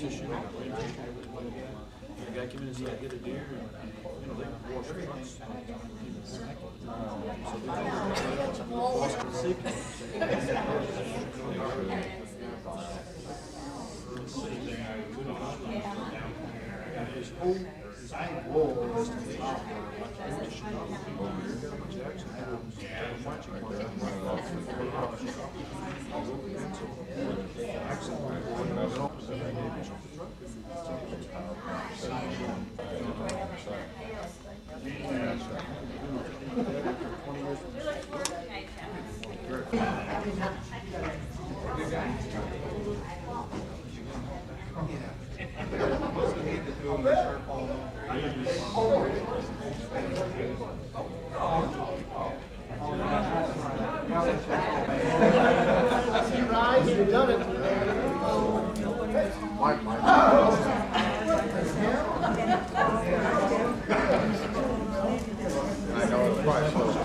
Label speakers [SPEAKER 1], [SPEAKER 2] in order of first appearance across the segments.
[SPEAKER 1] issue. The guy came in and said, I hit a deer, and they wash their trucks. His whole investigation.
[SPEAKER 2] You've done it.
[SPEAKER 3] I know it's quite close.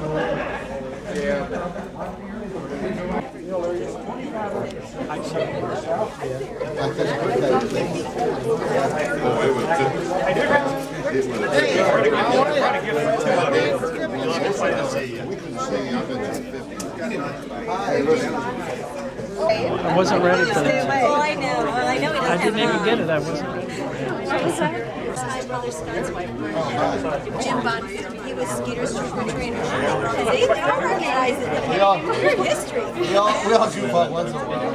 [SPEAKER 3] Yeah.
[SPEAKER 4] I wasn't ready for that.
[SPEAKER 5] Well, I know. Well, I know he doesn't
[SPEAKER 4] I didn't even get it. I wasn't.
[SPEAKER 5] My brother Scott's wife, Jim Bonfield. He was Skeeter's trick or trainer. And they don't recognize it. Your history.
[SPEAKER 2] We all do fun once in a while.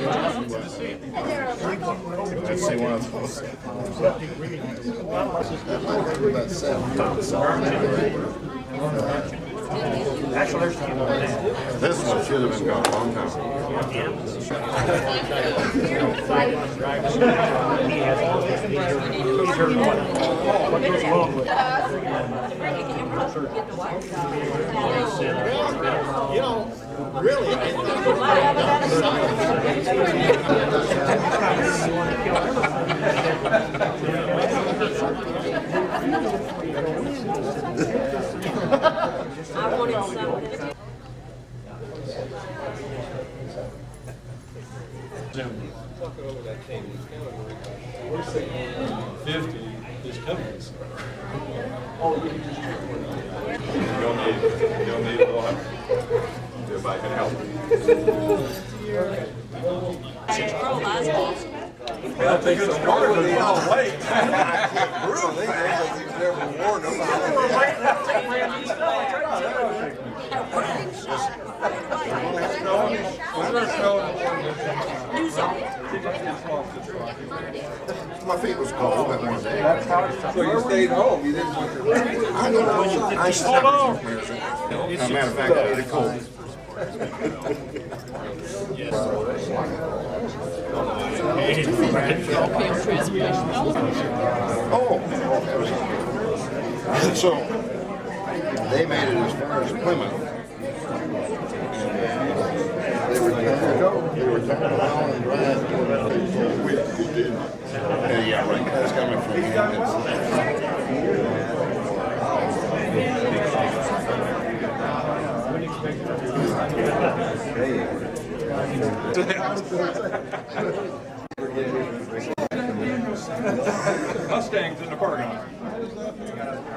[SPEAKER 3] Let's see one of those. This one should have been gone a long time.
[SPEAKER 2] You know, really, I
[SPEAKER 5] wanted something.
[SPEAKER 1] 50 is coming.
[SPEAKER 3] You'll need a little help. Everybody can help. I think it's part of the all weight. I can't prove it. He's never worn them. My feet was cold that one day.
[SPEAKER 6] So you stayed home, you didn't want your
[SPEAKER 3] I know. I slept with some As a matter of fact, I ate a cold. Oh, so they made it as far as Plymouth. They were talking about and driving. Yeah, right. That's coming from
[SPEAKER 6] Mustangs in the parking lot.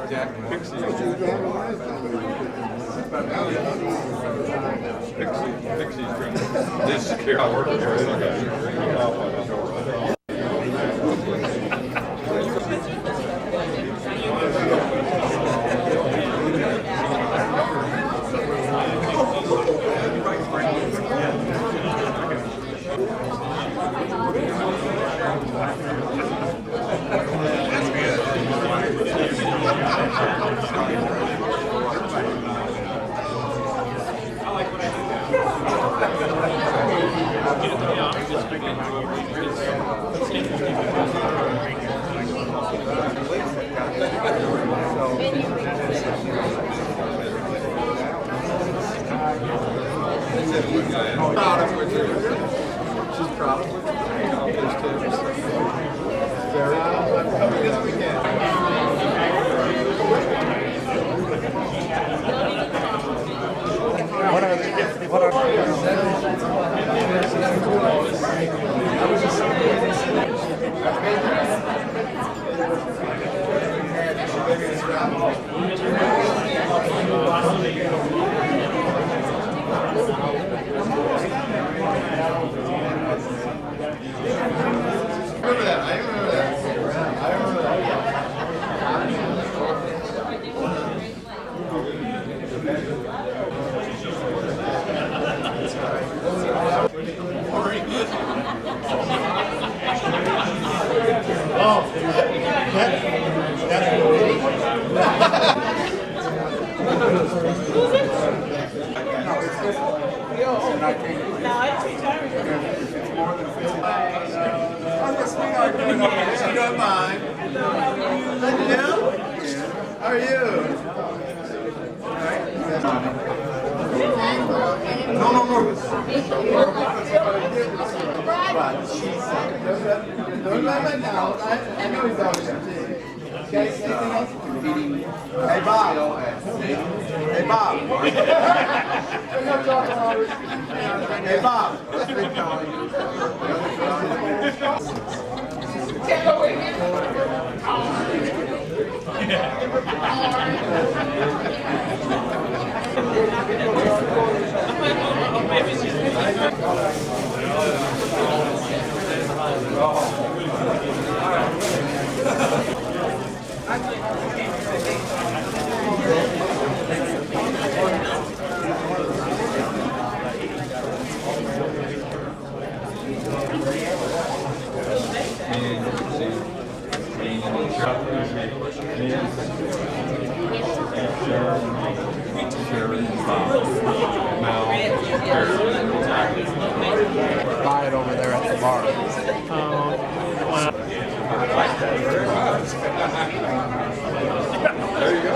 [SPEAKER 6] Jack Pixie. Pixie's drink. This scared I work here. She's proud of very yes, we can. What are
[SPEAKER 3] She don't mind. How are you? No. Don't let me down. I know he's always okay, anything else? Hey, Bob. Hey, Bob. Hey, Bob.
[SPEAKER 2] Buy it over there at the bar.
[SPEAKER 3] There you go.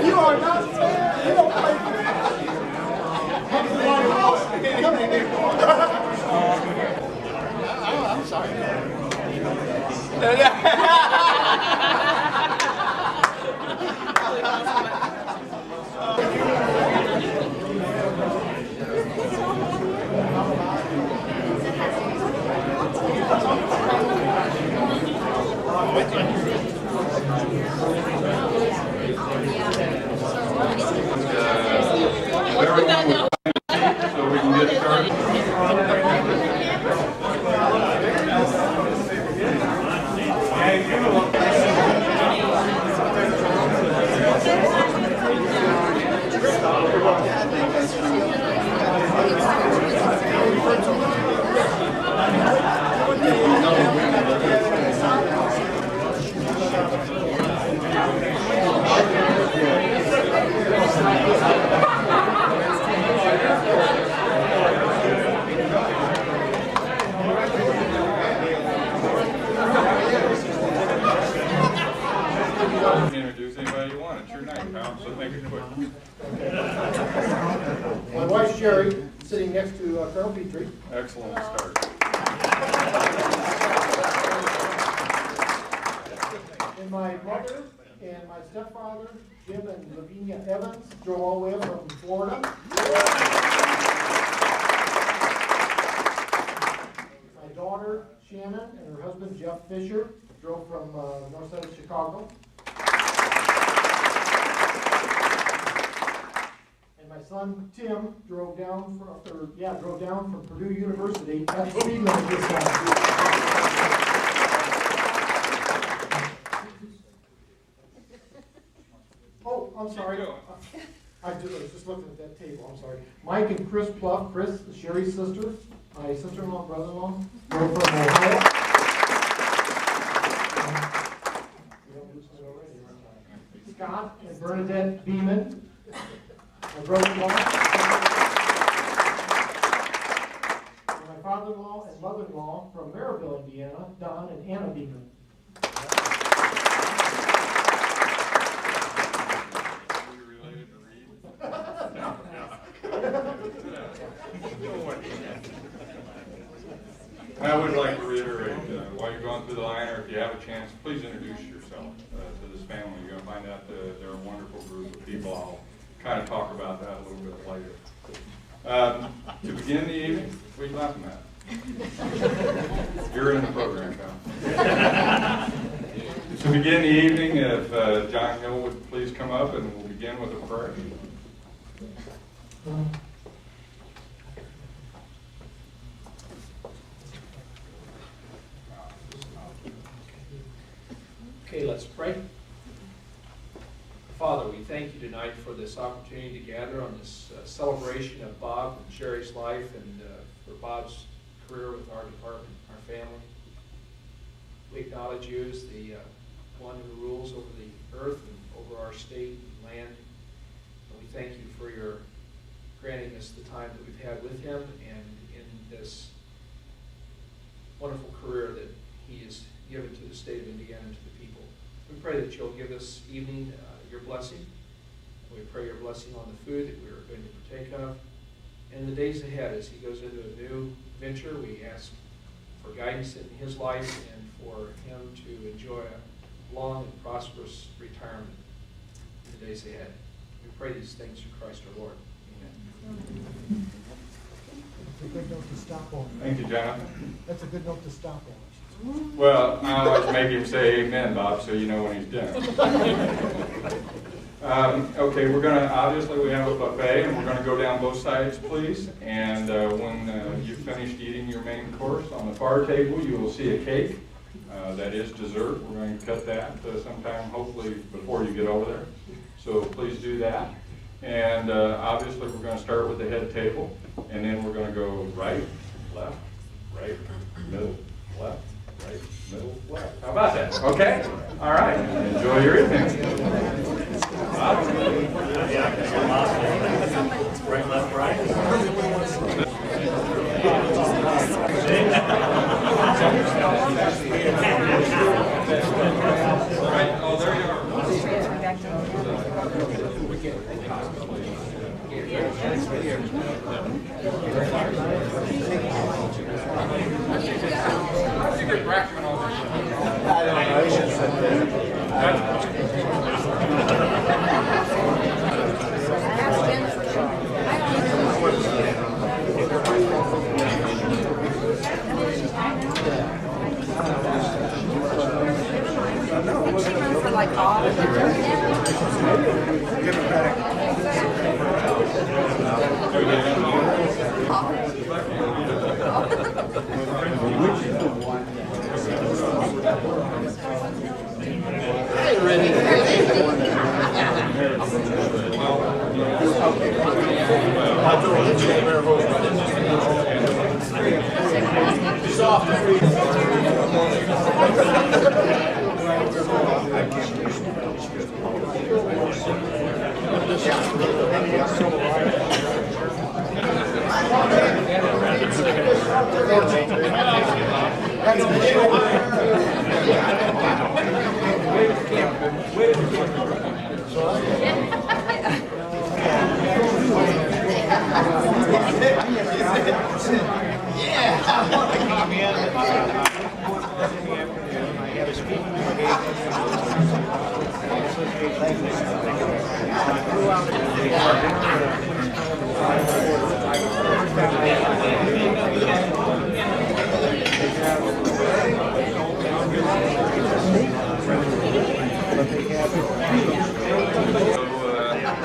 [SPEAKER 2] You are not fair. You don't play I'm sorry.
[SPEAKER 3] So we can get started. Introduce anybody you want. It's your night, pal. So make it quick.
[SPEAKER 2] My wife Sherry, sitting next to Colonel Petrie.
[SPEAKER 3] Excellent start.
[SPEAKER 2] And my mother and my stepfather, Jim and Lavinia Evans, drove all the way up from Florida. My daughter Shannon and her husband Jeff Fisher drove from north side of Chicago. And my son son Tim drove down from Purdue University at the speed limit this time. Oh, I'm sorry. I was just looking at that table, I'm sorry. Mike and Chris Pluff, Chris, Sherry's sister, my sister-in-law, brother-in-law, drove from Ohio. Scott and Bernadette Beeman, my brother-in-law. And my father-in-law and mother-in-law from Maryville, Indiana, Don and Anna Beeman.
[SPEAKER 6] I would like to reiterate, while you're going through the line, or if you have a chance, please introduce yourself to this family. You're going to find out that they're a wonderful group of people. I'll kind of talk about that a little bit later. To begin the evening, what are you laughing at? You're in the program, pal. To begin the evening, if John Hill would please come up, and we'll begin with a prayer.
[SPEAKER 7] Okay, let's pray. Father, we thank you tonight for this opportunity to gather on this celebration of Bob and Sherry's life, and for Bob's career with our department, our family. We acknowledge you as the one who rules over the earth and over our state and land. And we thank you for your granting us the time that we've had with him and in this wonderful career that he has given to the state of Indiana and to the people. We pray that you'll give this evening your blessing. We pray your blessing on the food that we're going to partake of. And in the days ahead, as he goes into a new venture, we ask for guidance in his life and for him to enjoy a long and prosperous retirement in the days ahead. We pray these things through Christ our Lord. Amen.
[SPEAKER 2] That's a good note to stop on.
[SPEAKER 6] Thank you, Jonathan.
[SPEAKER 2] That's a good note to stop on.
[SPEAKER 6] Well, I always make him say amen, Bob, so you know when he's done. Okay, we're going to, obviously we have a buffet, and we're going to go down both sides, please. And when you've finished eating your main course, on the far table you will see a cake. That is dessert. We're going to cut that sometime, hopefully, before you get over there. So please do that. And obviously we're going to start with the head table, and then we're going to go right, left, right, middle, left, right, middle, left. How about that? Okay? All right. Enjoy your evening. Bob?
[SPEAKER 1] Right, left, right.
[SPEAKER 6] Right. Oh, there you are. How did you get Brackman all this?
[SPEAKER 3] I don't know. You should sit there.
[SPEAKER 5] For like all of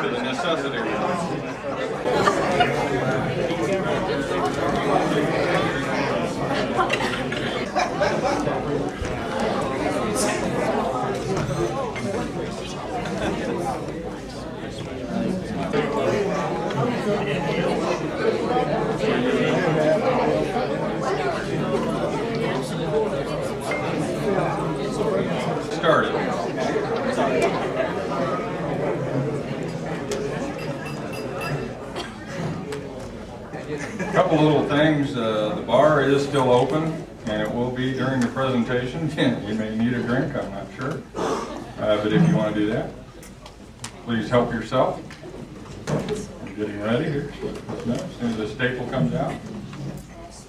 [SPEAKER 6] To the necessity. Started. A couple little things. The bar is still open, and it will be during the presentation. You may need a drink, I'm not sure. But if you want to do that, please help yourself. I'm getting ready here. As soon as the staple comes out,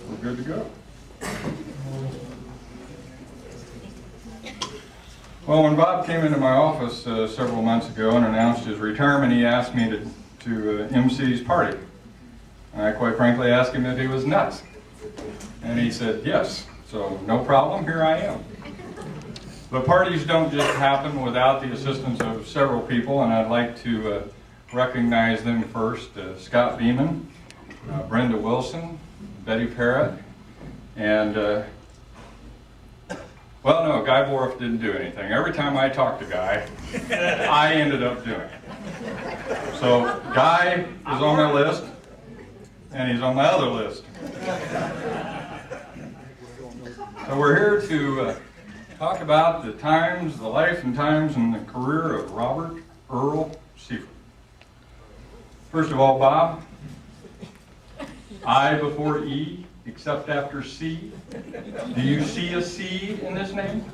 [SPEAKER 6] we're good to go. Well, when Bob came into my office several months ago and announced his retirement, he asked me to MC his party. And I quite frankly asked him if he was nuts. And he said yes. So no problem, here I am. But parties don't just happen without the assistance of several people, and I'd like to recognize them first. Scott Beeman, Brenda Wilson, Betty Parrott, and well, no, Guy Borff didn't do anything. Every time I talked to Guy, I ended up doing it. So Guy is on my list, and he's on my other list. So we're here to talk about the times, the life and times and the career of Robert Earl Seifert. First of all, Bob, I before E, except after C. Do you see a C in this name?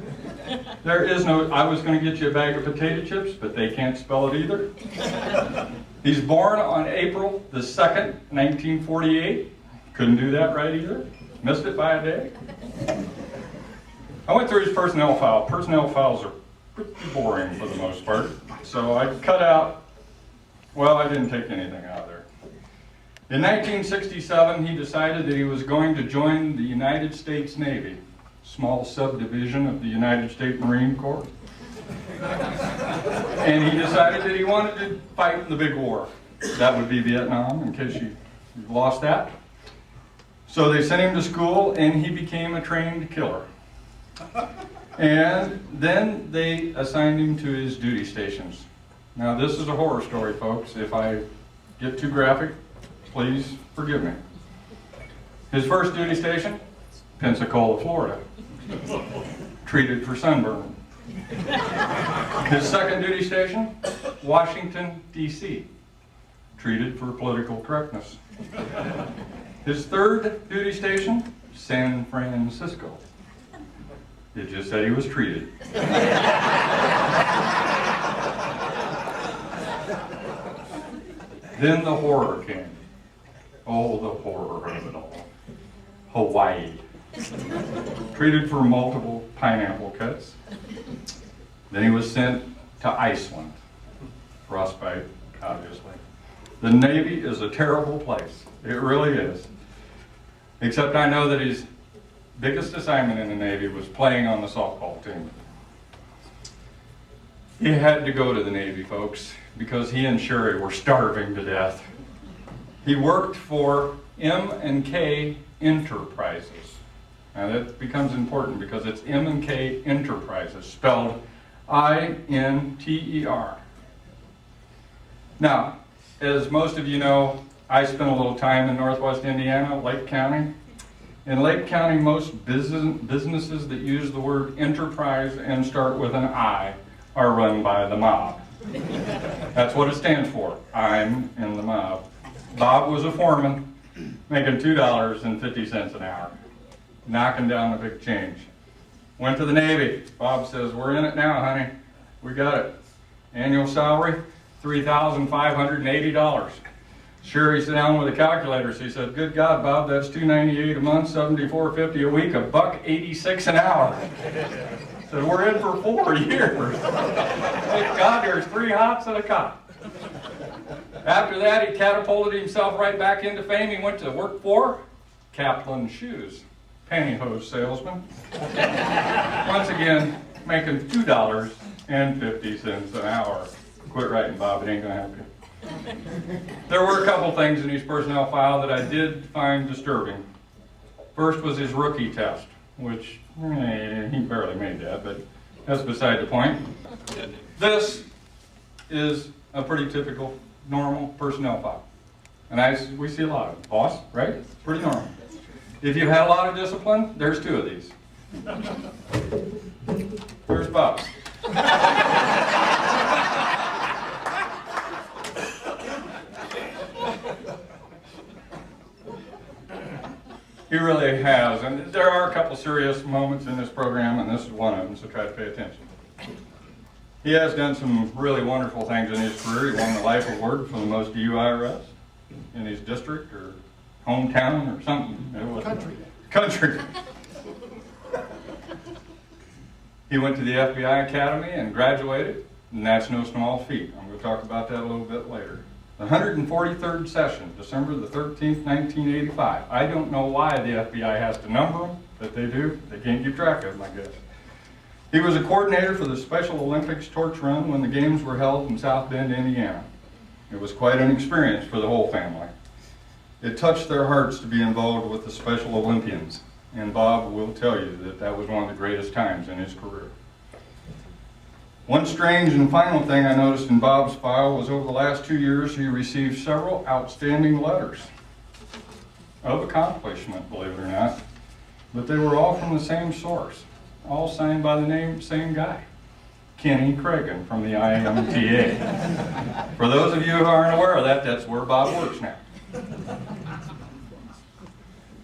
[SPEAKER 6] There is no, I was going to get you a bag of potato chips, but they can't spell it either. He's born on April the 2nd, 1948. Couldn't do that right either. Missed it by a day. I went through his personnel file. Personnel files are pretty boring for the most part. So I cut out, well, I didn't take anything out of there. In 1967, he decided that he was going to join the United States Navy, small subdivision of the United States Marine Corps. And he decided that he wanted to fight in the big war. That would be Vietnam, in case you lost that. So they sent him to school, and he became a trained killer. And then they assigned him to his duty stations. Now, this is a horror story, folks. If I get too graphic, please forgive me. His first duty station, Pensacola, Florida. Treated for sunburn. His second duty station, Washington, D.C. Treated for political correctness. His third duty station, San Francisco. It just said he was treated. Then the horror came. Oh, the horror of it all. Hawaii. Treated for multiple pineapple cuts. Then he was sent to Iceland. Frostbite, obviously. The Navy is a terrible place. It really is. Except I know that his biggest assignment in the Navy was playing on the softball team. He had to go to the Navy, folks, because he and Sherry were starving to death. He worked for M&K Enterprises. Now that becomes important because it's M&K Enterprises, spelled I-N-T-E-R. Now, as most of you know, I spent a little time in Northwest Indiana, Lake County. In Lake County, most businesses that use the word enterprise and start with an I are run by the mob. That's what it stands for. I'm in the mob. Bob was a foreman, making $2.50 an hour, knocking down the big change. Went to the Navy. Bob says, we're in it now, honey. We got it. Annual salary, $3,580. Sherry sat down with a calculator. She said, good God, Bob, that's $298 a month, $74.50 a week, $1.86 an hour. Said, we're in for 4 years. Thank God there's 3 hots and a cot. After that, he catapulted himself right back into fame. He went to work for Kaplan Shoes, pantyhose salesman. Once again, making $2.50 an hour. Quit writing, Bob, it ain't gonna help you. There were a couple things in his personnel file that I did find disturbing. First was his rookie test, which he barely made that, but that's beside the point. This is a pretty typical, normal personnel file. And we see a lot of them. Boss, right? Pretty normal. If you had a lot of discipline, there's 2 of these. There's Bob. He really has, and there are a couple serious moments in this program, and this is one of them, so try to pay attention. He has done some really wonderful things in his career. He won the Life Award for the most DUI arrests in his district or hometown or something. It was country. He went to the FBI Academy and graduated, and that's no small feat. I'm going to talk about that a little bit later. The 143rd session, December the 13th, 1985. I don't know why the FBI has to number them, but they do. They can't keep track of them, I guess. He was a coordinator for the Special Olympics torch run when the games were held in South Bend, Indiana. It was quite an experience for the whole family. It touched their hearts to be involved with the Special Olympians, and Bob will tell you that that was one of the greatest times in his career. One strange and final thing I noticed in Bob's file was over the last 2 years he received several outstanding letters of accomplishment, believe it or not, but they were all from the same source, all signed by the same guy, Kenny Cragen from the IMTA. For those of you who aren't aware of that, that's where Bob works now.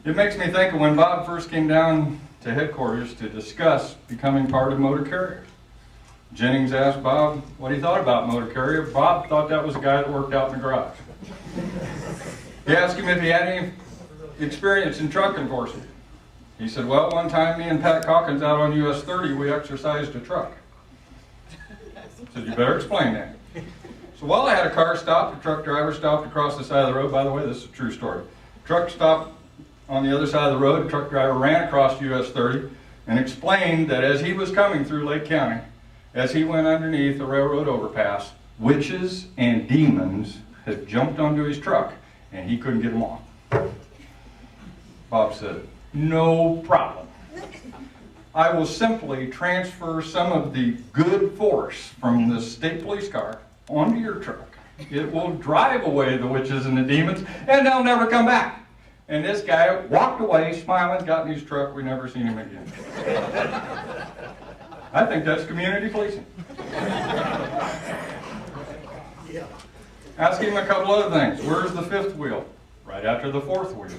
[SPEAKER 6] It makes me think of when Bob first came down to headquarters to discuss becoming part of Motor Carrier. Jennings asked Bob what he thought about Motor Carrier. Bob thought that was a guy that worked out in the garage. He asked him if he had any experience in truck enforcement. He said, well, one time me and Pat Calkins out on US 30, we exercised a truck. I said, you better explain that. So while I had a car stopped, a truck driver stopped across the side of the road. By the way, this is a true story. Truck stopped on the other side of the road. The truck driver ran across US 30 and explained that as he was coming through Lake County, as he went underneath the railroad overpass, witches and demons had jumped onto his truck and he couldn't get them off. Bob said, no problem. I will simply transfer some of the good force from the state police car onto your truck. It will drive away the witches and the demons and they'll never come back. And this guy walked away smiling, got in his truck, we never seen him again. I think that's community policing. Ask him a couple other things. Where's the 5th wheel? Right after the 4th wheel.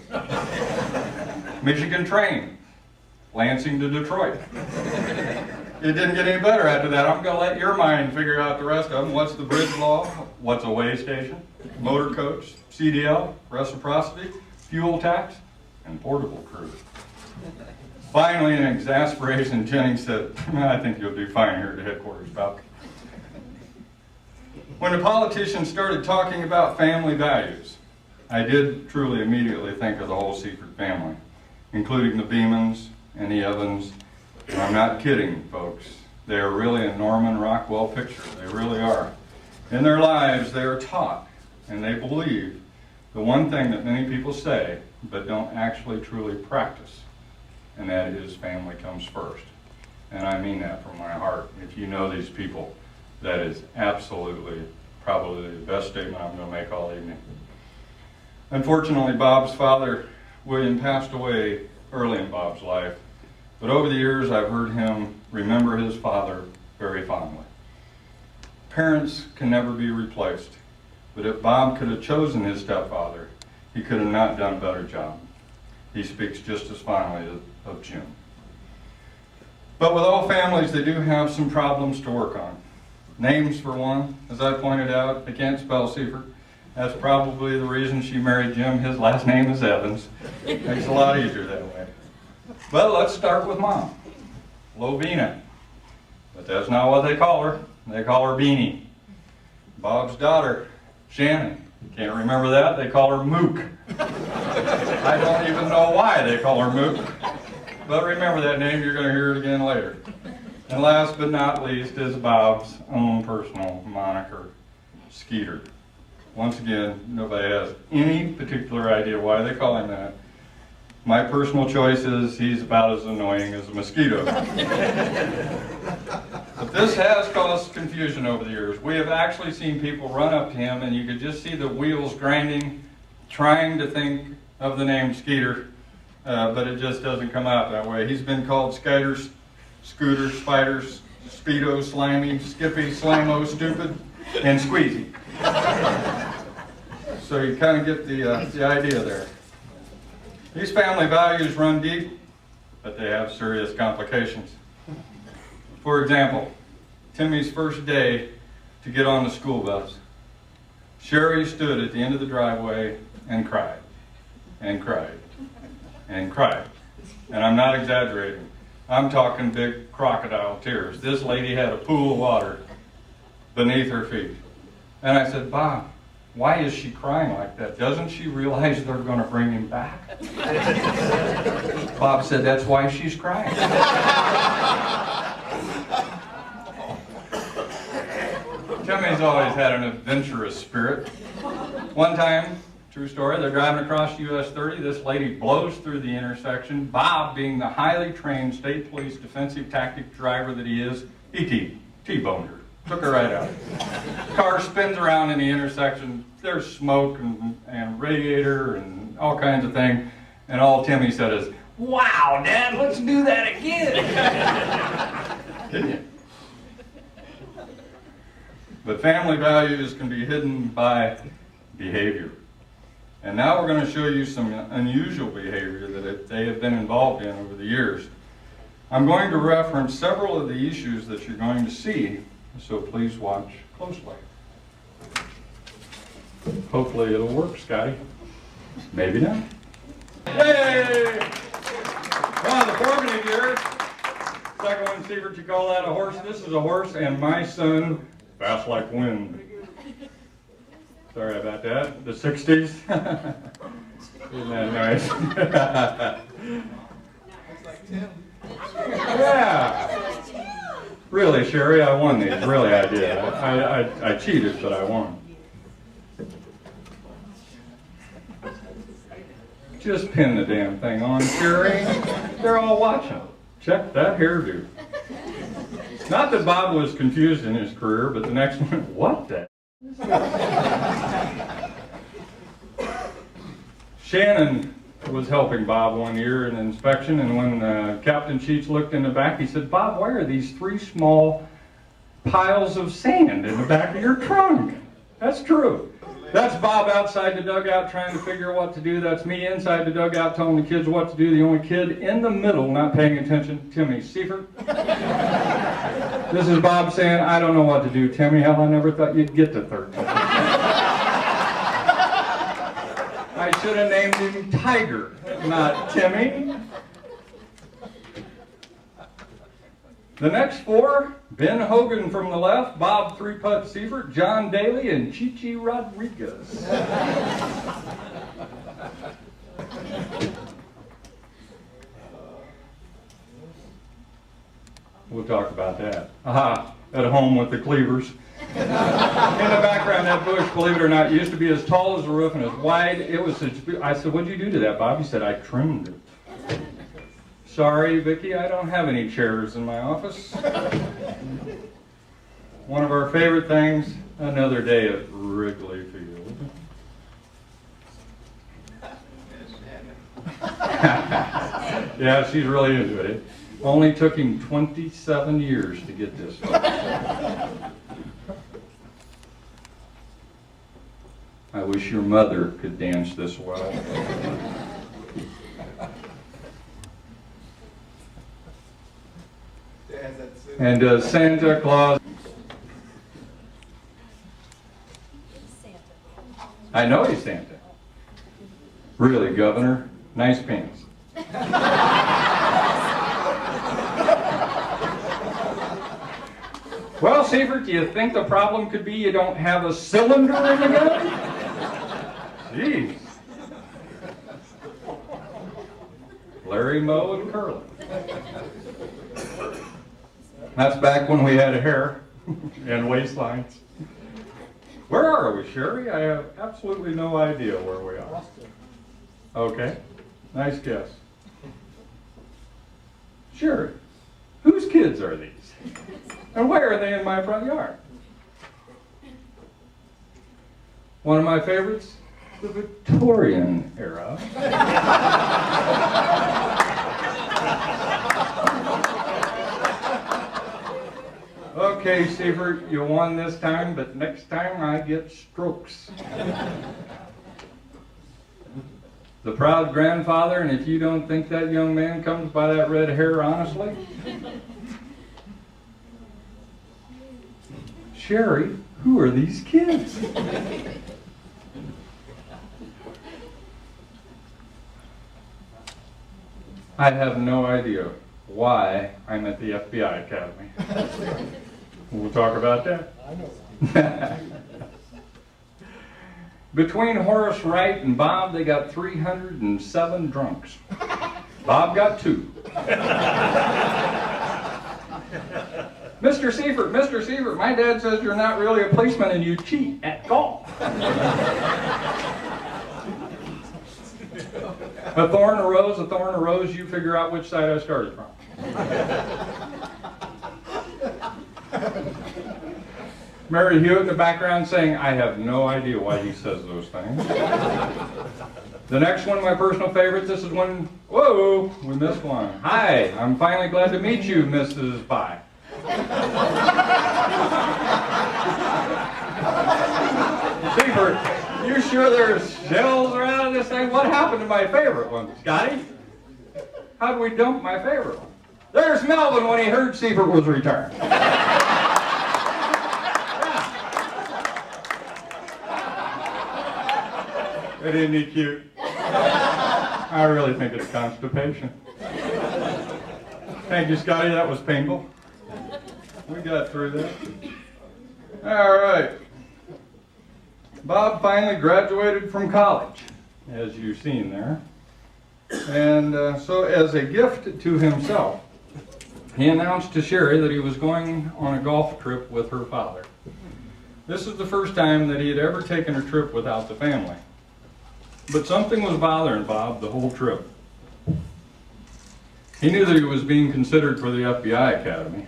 [SPEAKER 6] Michigan train, Lansing to Detroit. It didn't get any better after that. I'm going to let your mind figure out the rest of them. What's the bridge law? What's a way station? Motor coach, CDL, reciprocity, fuel tax, and portable crew. Finally, in exasperation, Jennings said, I think you'll do fine here at the headquarters, Bob. When the politicians started talking about family values, I did truly immediately think of the whole Seifert family, including the Beamans and the Evans. And I'm not kidding, folks. They are really a Norman Rockwell picture. They really are. In their lives, they are taught and they believe the one thing that many people say but don't actually truly practice, and that is family comes first. And I mean that from my heart. If you know these people, that is absolutely, probably the best statement I'm going to make all evening. Unfortunately, Bob's father, William, passed away early in Bob's life, but over the years I've heard him remember his father very fondly. Parents can never be replaced, but if Bob could have chosen his stepfather, he could have not done a better job. He speaks just as fondly of Jim. But with all families, they do have some problems to work on. Names, for one. As I pointed out, they can't spell Seifert. That's probably the reason she married Jim. His last name is Evans. Makes it a lot easier that way. But let's start with Mom, Lovina. But that's not what they call her. They call her Beanie. Bob's daughter, Shannon. Can't remember that. They call her Mook. I don't even know why they call her Mook. But remember that name, you're going to hear it again later. And last but not least is Bob's own personal moniker, Skeeter. Once again, nobody has any particular idea why they call him that. My personal choice is he's about as annoying as a mosquito. But this has caused confusion over the years. We have actually seen people run up to him and you could just see the wheels grinding trying to think of the name Skeeter, but it just doesn't come out that way. He's been called Skiders, Scooters, Spiders, Speedo, Slimy, Skippy, Slamo, Stupid, and Squeezy. So you kind of get the idea there. These family values run deep, but they have serious complications. For example, Timmy's first day to get on the school bus. Sherry stood at the end of the driveway and cried, and cried, and cried. And I'm not exaggerating. I'm talking big crocodile tears. This lady had a pool of water beneath her feet. And I said, Bob, why is she crying like that? Doesn't she realize they're going to bring him back? Bob said, that's why she's crying. Timmy's always had an adventurous spirit. One time, true story, they're driving across US 30. This lady blows through the intersection. Bob, being the highly trained state police defensive tactic driver that he is, he T-boned her. Took her right out. Car spins around in the intersection. There's smoke and radiator and all kinds of things. And all Timmy said is, wow, Dad, let's do that again. Didn't you? But family values can be hidden by behavior. And now we're going to show you some unusual behavior that they have been involved in over the years. I'm going to reference several of the issues that you're going to see, so please watch closely. Hopefully it'll work, Scotty. Maybe not. Hey! Well, the formative years. Second one, Seifert, you call that a horse? This is a horse, and my son, fast like wind. Sorry about that. The 60s. Isn't that nice? Yeah. Really, Sherry, I won these. Really, I did. I cheated, but I won. Just pin the damn thing on, Sherry. They're all watching. Check that hairdo. Not that Bob was confused in his career, but the next one, what the? Shannon was helping Bob one year in an inspection, and when Captain Sheets looked in the back, he said, Bob, why are these 3 small piles of sand in the back of your trunk? That's true. That's Bob outside the dugout trying to figure out what to do. That's me inside the dugout telling the kids what to do. The only kid in the middle not paying attention, Timmy Seifert. This is Bob saying, I don't know what to do, Timmy. Hell, I never thought you'd get to 13. I should have named him Tiger, not Timmy. The next 4, Ben Hogan from the left, Bob 3-putt Seifert, John Daly, and Chichi Rodriguez. We'll talk about that. Aha, at home with the cleavers. In the background, that bush, believe it or not, used to be as tall as the roof and as wide. It was. I said, what'd you do to that, Bob? He said, I trimmed it. Sorry, Vicki, I don't have any chairs in my office. One of our favorite things, another day at Wrigley Field. Yeah, she's really into it. Only took him 27 years to get this far. I wish your mother could dance this well. And Santa Claus. I know he's Santa. Really, Governor? Nice pants. Well, Seifert, do you think the problem could be you don't have a cylinder in the gun? Jeez. Larry, Moe, and Curly. That's back when we had hair and waistlines. Where are we, Sherry? I have absolutely no idea where we are. Okay, nice guess. Sherry, whose kids are these? And why are they in my front yard? One of my favorites, the Victorian era. Okay, Seifert, you won this time, but next time I get strokes. The proud grandfather, and if you don't think that young man comes by that red hair honestly. Sherry, who are these kids? I have no idea why I'm at the FBI Academy. We'll talk about that. Between Horace Wright and Bob, they got 307 drunks. Bob got 2. Mr. Seifert, my dad says you're not really a policeman and you cheat at golf. A thorn arose, you figure out which side I started from. Mary Hewitt in the background saying, I have no idea why he says those things. The next one, my personal favorite, this is one, whoa, we missed one. Hi, I'm finally glad to meet you, Mrs. Pye. Seifert, you sure there's shells around this thing? What happened to my favorite one, Scotty? How'd we dump my favorite one? There's Melvin when he heard Seifert was returned. Isn't he cute? I really think it's constipation. Thank you, Scotty. That was painful. We got through that. All right. Bob finally graduated from college, as you've seen there. And so as a gift to himself, he announced to Sherry that he was going on a golf trip with her father. This is the first time that he had ever taken a trip without the family. But something was bothering Bob the whole trip. He knew that he was being considered for the FBI Academy.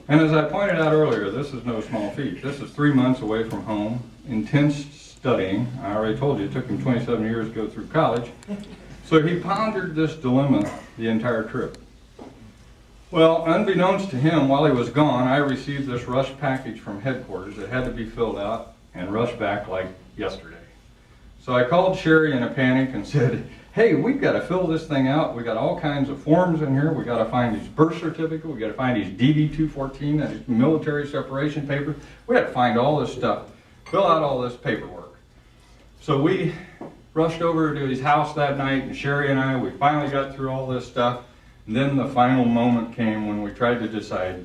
[SPEAKER 6] And as I pointed out earlier, this is no small feat. This is 3 months away from home, intense studying. I already told you it took him 27 years to go through college. So he pondered this dilemma the entire trip. Well, unbeknownst to him, while he was gone, I received this rush package from headquarters that had to be filled out and rushed back like yesterday. So I called Sherry in a panic and said, hey, we've got to fill this thing out. We got all kinds of forms in here. We got to find his birth certificate. We got to find his DD-214 and his military separation papers. We got to find all this stuff, fill out all this paperwork. So we rushed over to his house that night, and Sherry and I, we finally got through all this stuff. And then the final moment came when we tried to decide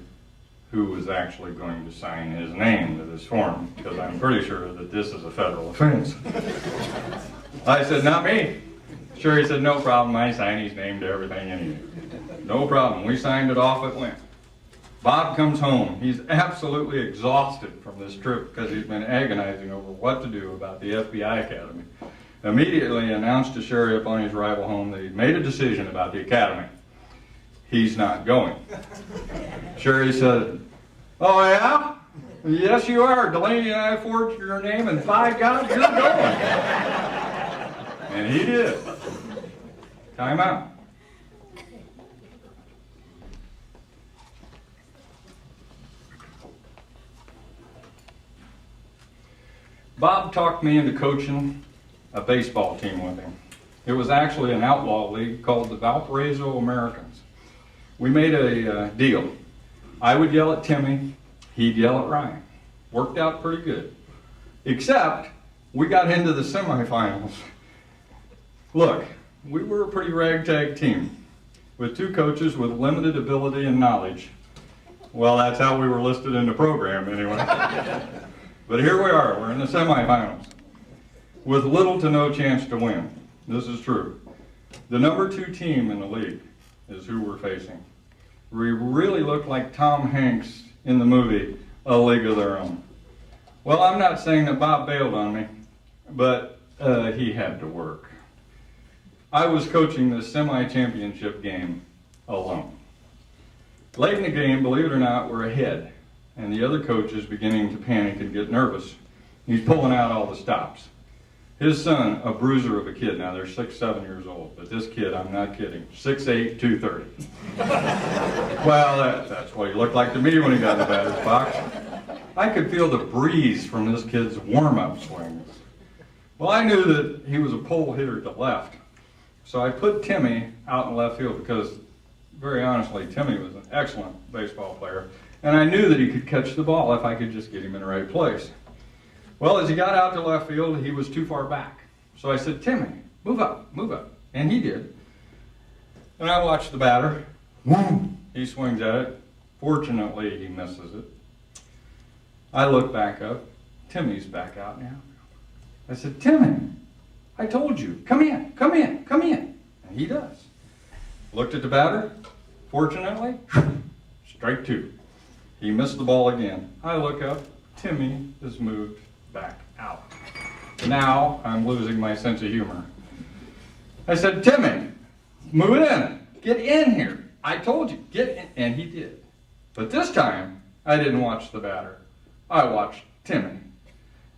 [SPEAKER 6] who was actually going to sign his name to this form, because I'm pretty sure that this is a federal offense. I said, not me. Sherry said, no problem, I sign his name to everything anyway. No problem, we signed it off, it went. Bob comes home. He's absolutely exhausted from this trip because he's been agonizing over what to do about the FBI Academy. Immediately announced to Sherry upon his arrival home that he'd made a decision about the Academy. He's not going. Sherry said, oh yeah? Yes you are. Delaney and I forged your name and by God, you're going. And he did. Time out. Bob talked me into coaching a baseball team with him. It was actually an outlaw league called the Valparaiso Americans. We made a deal. I would yell at Timmy, he'd yell at Ryan. Worked out pretty good. Except, we got into the semifinals. Look, we were a pretty ragtag team with 2 coaches with limited ability and knowledge. Well, that's how we were listed in the program anyway. But here we are, we're in the semifinals with little to no chance to win. This is true. The number 2 team in the league is who we're facing. We really look like Tom Hanks in the movie A League of Their Own. Well, I'm not saying that Bob bailed on me, but he had to work. I was coaching the semi-championship game alone. Late in the game, believe it or not, we're ahead, and the other coach is beginning to panic and get nervous. He's pulling out all the stops. His son, a bruiser of a kid, now they're 6, 7 years old, but this kid, I'm not kidding, 6'8", 230. Well, that's what he looked like to me when he got in the batter's box. I could feel the breeze from this kid's warm-up swings. Well, I knew that he was a pole hitter to left, so I put Timmy out in left field because, very honestly, Timmy was an excellent baseball player, and I knew that he could catch the ball if I could just get him in the right place. Well, as he got out to left field, he was too far back. So I said, Timmy, move up. And he did. And I watched the batter. Whoom! He swings at it. Fortunately, he misses it. I look back up. Timmy's back out now. I said, Timmy, I told you, come in. And he does. Looked at the batter. Fortunately, strike 2. He missed the ball again. I look up. Timmy has moved back out. Now I'm losing my sense of humor. I said, Timmy, move it in. Get in here. I told you, get in. And he did. But this time, I didn't watch the batter. I watched Timmy.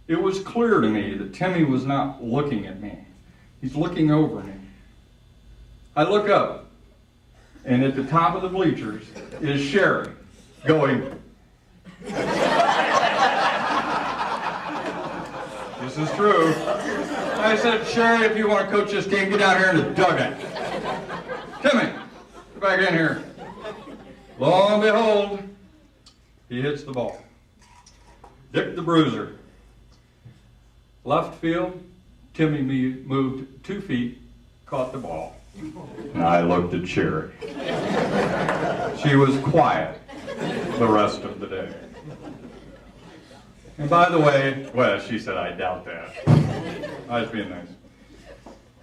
[SPEAKER 6] It was clear to me that Timmy was not looking at me. He's looking over me. I look up, and at the top of the bleachers is Sherry going. This is true. I said, Sherry, if you want to coach this game, get out here in the dugout. Timmy, get back in here. Lo and behold, he hits the ball. Dick the Bruiser. Left field, Timmy moved 2 feet, caught the ball. And I looked at Sherry. She was quiet the rest of the day. And by the way, well, she said, I doubt that. I was being nice.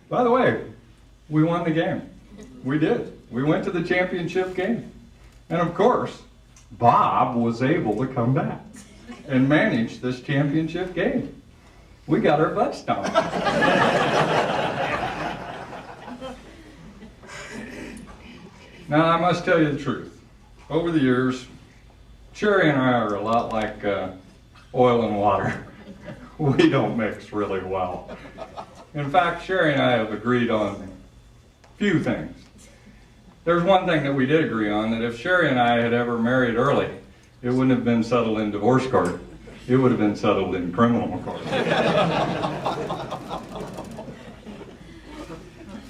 [SPEAKER 6] By the way, we won the game. We did. We went to the championship game. And of course, Bob was able to come back and manage this championship game. We got our butts stomped. Now, I must tell you the truth. Over the years, Sherry and I are a lot like oil and water. We don't mix really well. In fact, Sherry and I have agreed on few things. There's one thing that we did agree on, that if Sherry and I had ever married early, it wouldn't have been settled in divorce court. It would have been settled in criminal court.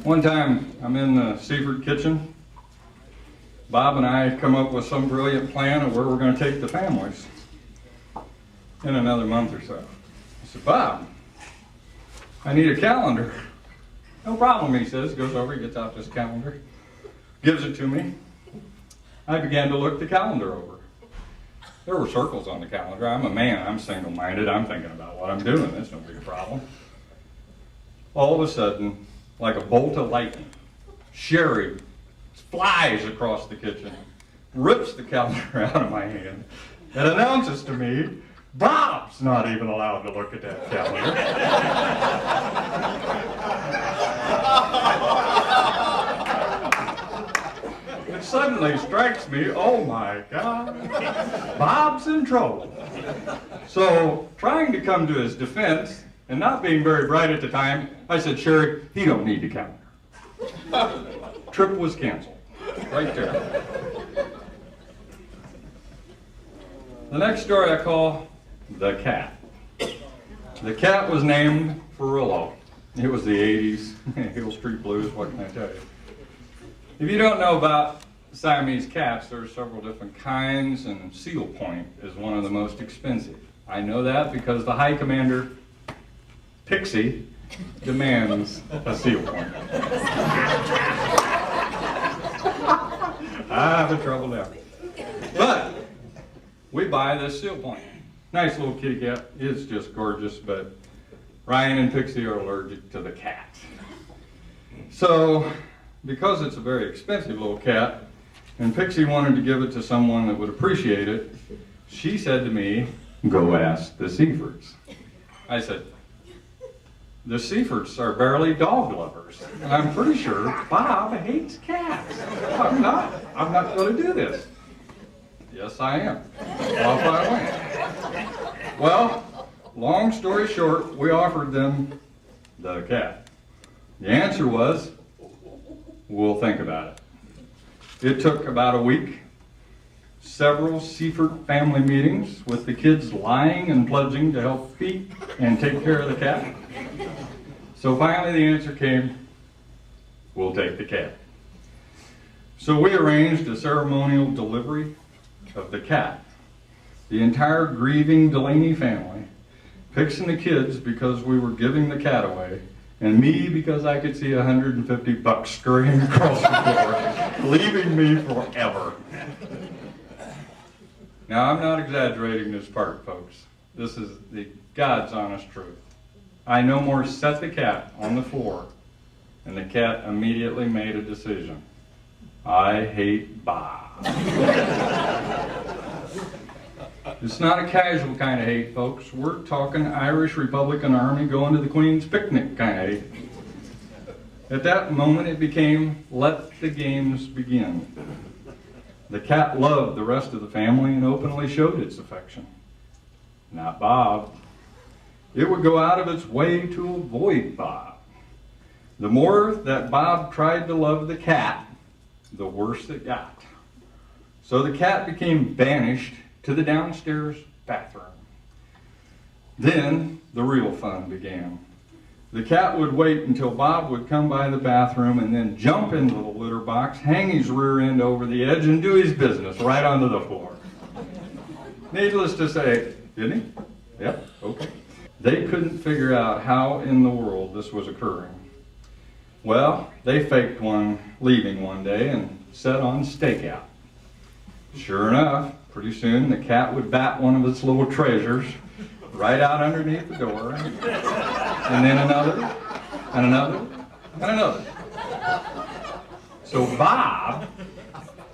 [SPEAKER 6] One time, I'm in the Seifert kitchen. Bob and I come up with some brilliant plan of where we're going to take the families in another month or so. I said, Bob, I need a calendar. No problem, he says. Goes over, gets out this calendar, gives it to me. I began to look the calendar over. There were circles on the calendar. I'm a man. I'm single-minded. I'm thinking about what I'm doing. That's no big problem. All of a sudden, like a bolt of lightning, Sherry flies across the kitchen, rips the calendar out of my hand, and announces to me, Bob's not even allowed to look at that calendar. It suddenly strikes me, oh my God, Bob's in trouble. So, trying to come to his defense, and not being very bright at the time, I said, Sherry, he don't need the calendar. Trip was canceled, right there. The next story I call The Cat. The cat was named Furillo. It was the 80s, Hill Street Blues, what can I tell you? If you don't know about Siamese cats, there are several different kinds, and Seal Point is one of the most expensive. I know that because the High Commander, Pixie, demands a Seal Point. I have trouble now. But we buy this Seal Point. Nice little kitty cat. It's just gorgeous, but Ryan and Pixie are allergic to the cat. So, because it's a very expensive little cat, and Pixie wanted to give it to someone that would appreciate it, she said to me, go ask the Seiferts. I said, the Seiferts are barely dog lovers. And I'm pretty sure Bob hates cats. I'm not going to do this. Yes, I am. Off I went. Well, long story short, we offered them the cat? The answer was, we'll think about it. It took about a week, several Seifert family meetings with the kids lying and pledging to help feed and take care of the cat. So finally the answer came, we'll take the cat. So we arranged a ceremonial delivery of the cat. The entire grieving Delaney family, fixing the kids because we were giving the cat away, and me because I could see $150 scurrying across the floor, leaving me forever. Now, I'm not exaggerating this part, folks. This is the God's honest truth. I no more set the cat on the floor, and the cat immediately made a decision. I hate Bob. It's not a casual kind of hate, folks. We're talking Irish Republican Army going to the Queen's picnic kind of hate. At that moment, it became, let the games begin. The cat loved the rest of the family and openly showed its affection. Not Bob. It would go out of its way to avoid Bob. The more that Bob tried to love the cat, the worse it got. So the cat became banished to the downstairs bathroom. Then the real fun began. The cat would wait until Bob would come by the bathroom and then jump into the litter box, hang his rear end over the edge, and do his business right onto the floor. Needless to say, didn't he? Yep, okay. They couldn't figure out how in the world this was occurring. Well, they faked leaving one day and set on stakeout. Sure enough, pretty soon the cat would bat one of its little treasures right out underneath the door, and then another, and another, and another. So Bob,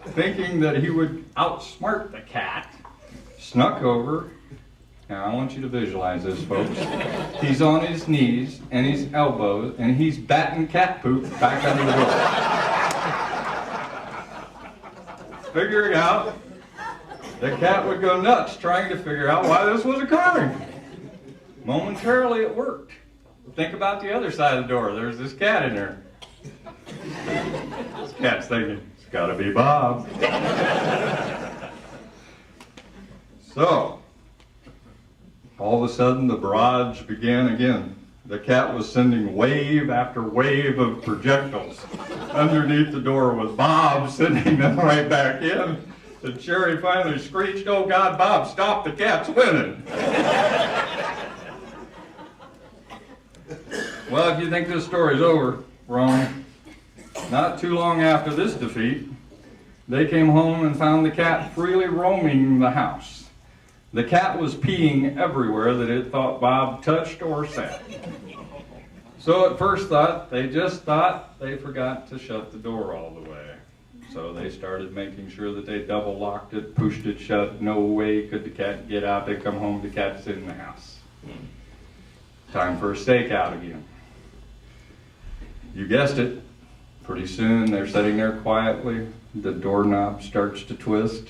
[SPEAKER 6] thinking that he would outsmart the cat, snuck over. Now I want you to visualize this, folks. He's on his knees and his elbows, and he's batting cat poop back under the door. Figuring out, the cat would go nuts trying to figure out why this was occurring. Momentarily it worked. Think about the other side of the door. There's this cat in there. This cat's thinking, it's got to be Bob. So, all of a sudden the barrage began again. The cat was sending wave after wave of projectiles. Underneath the door was Bob sending them right back in. And Sherry finally screeched, "Oh God, Bob, stop, the cat's winning." Well, if you think this story's over, wrong. Not too long after this defeat, they came home and found the cat freely roaming the house. The cat was peeing everywhere that it thought Bob touched or sat. So at first they just thought they forgot to shut the door all the way. So they started making sure that they double locked it, pushed it shut. No way could the cat get out. They come home, the cat's in the house. Time for a stakeout again. You guessed it. Pretty soon they're sitting there quietly. The doorknob starts to twist.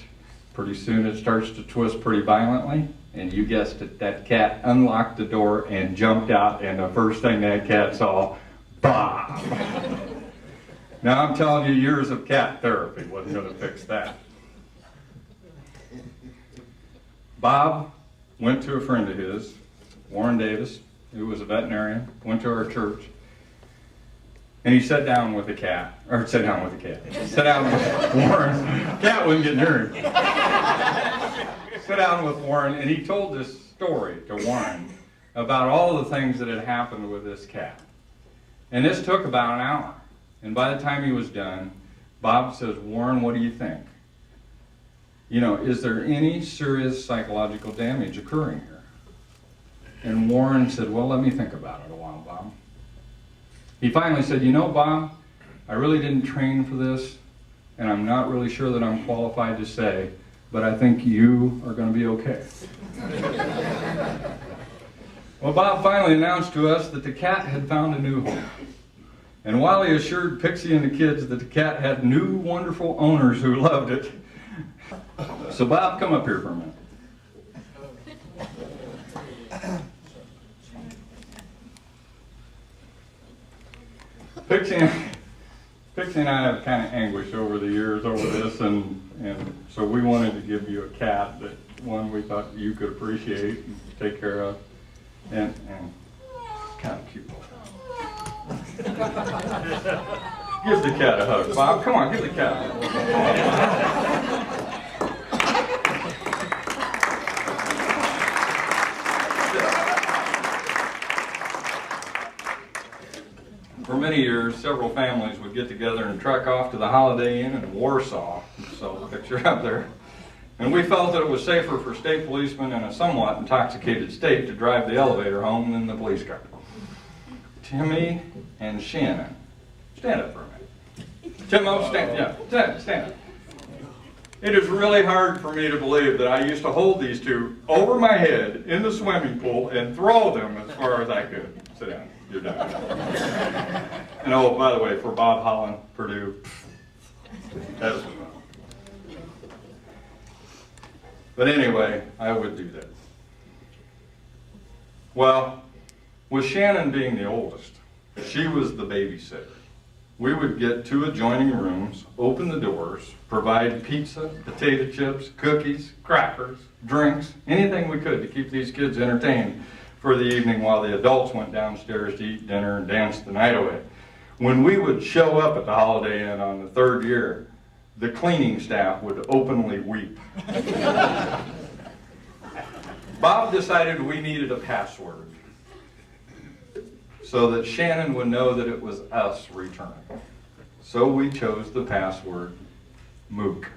[SPEAKER 6] Pretty soon it starts to twist pretty violently. And you guessed it, that cat unlocked the door and jumped out, and the first thing that cat saw, Bob. Now I'm telling you, years of cat therapy wasn't going to fix that. Bob went to a friend of his, Warren Davis, who was a veterinarian, went to our church, and he sat down with the cat, or sat down with the cat, sat down with Warren. Cat wouldn't get near him. Sat down with Warren, and he told this story to Warren about all the things that had happened with this cat. And this took about an hour. And by the time he was done, Bob says, "Warren, what do you think? You know, is there any serious psychological damage occurring here?" And Warren said, "Well, let me think about it a while, Bob." He finally said, "You know, Bob, I really didn't train for this, and I'm not really sure that I'm qualified to say, but I think you are going to be okay." Well, Bob finally announced to us that the cat had found a new home. And while he assured Pixie and the kids that the cat had new, wonderful owners who loved it. So Bob, come up here for a minute. Pixie and I have kind of anguished over the years over this, and so we wanted to give you a cat that one we thought you could appreciate and take care of, and kind of cute. Give the cat a hug, Bob. Come on, give the cat a hug. For many years, several families would get together and trek off to the Holiday Inn in Warsaw. So the picture up there. And we felt that it was safer for state policemen in a somewhat intoxicated state to drive the elevator home than the police car. Timmy and Shannon. Stand up for a minute. Timo, stand up. It is really hard for me to believe that I used to hold these two over my head in the swimming pool and throw them as far as I could. Sit down. You're done. And oh, by the way, for Bob Holland, Purdue, that was fun. But anyway, I would do that. Well, with Shannon being the oldest, she was the babysitter. We would get two adjoining rooms, open the doors, provide pizza, potato chips, cookies, crackers, drinks, anything we could to keep these kids entertained for the evening while the adults went downstairs to eat dinner and dance the night away. When we would show up at the Holiday Inn on the third year, the cleaning staff would openly weep. Bob decided we needed a password so that Shannon would know that it was us returning. So we chose the password Mook.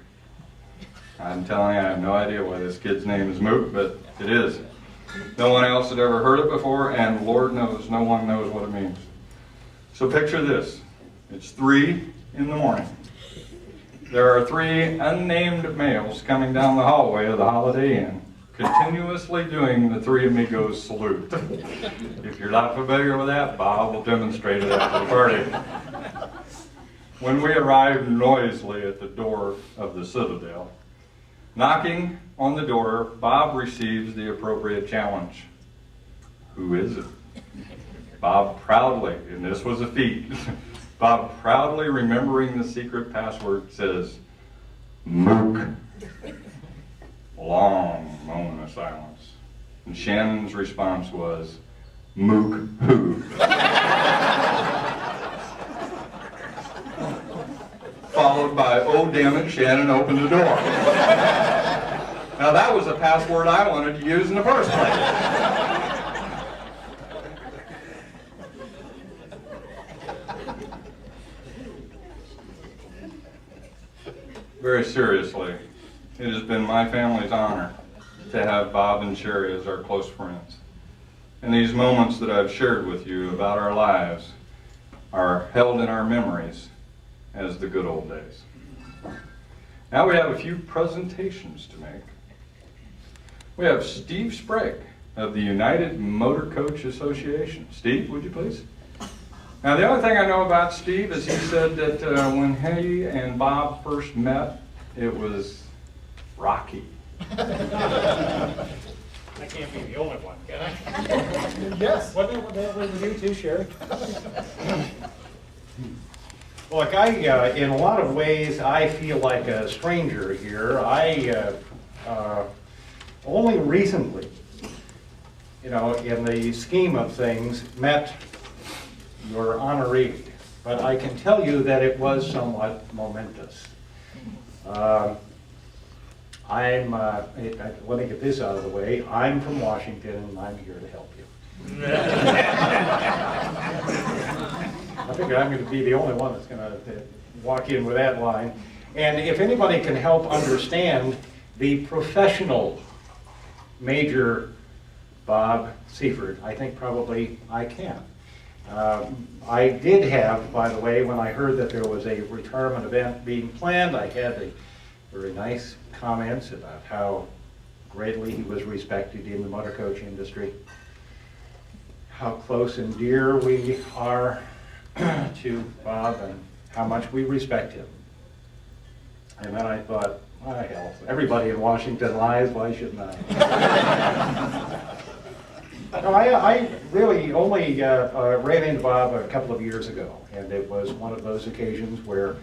[SPEAKER 6] I'm telling you, I have no idea why this kid's name is Mook, but it is. No one else had ever heard it before, and Lord knows, no one knows what it means. So picture this. It's 3 in the morning. There are 3 unnamed males coming down the hallway of the Holiday Inn, continuously doing the Three Amigos salute. If you're not familiar with that, Bob will demonstrate it after the party. When we arrived noisily at the door of the Citadel, knocking on the door, Bob receives the appropriate challenge. Who is it? Bob proudly, and this was a feat, Bob proudly remembering the secret password says, Mook. Long moment of silence. And Shannon's response was, Mook who? Followed by, oh damn it, Shannon, open the door. Now that was a password I wanted to use in the first place. Very seriously, it has been my family's honor to have Bob and Sherry as our close friends. And these moments that I've shared with you about our lives are held in our memories as the good old days. Now we have a few presentations to make. We have Steve Sprague of the United Motor Coach Association. Steve, would you please? Now the only thing I know about Steve is he said that when he and Bob first met, it was rocky.
[SPEAKER 8] I can't be the only one, can I? Yes. Wasn't it with you too, Sherry? Look, in a lot of ways, I feel like a stranger here. I only recently, in the scheme of things, met your honoree. But I can tell you that it was somewhat momentous. Let me get this out of the way. I'm from Washington, and I'm here to help you. I figure I'm going to be the only one that's going to walk in with that line. And if anybody can help understand the professional Major Bob Seifert, I think probably I can. I did have, by the way, when I heard that there was a retirement event being planned, I had a very nice comments about how greatly he was respected in the motor coach industry, how close and dear we are to Bob, and how much we respect him. And then I thought, oh, hell, everybody in Washington lies, why shouldn't I? No, I really only ran into Bob a couple of years ago, and it was one of those occasions where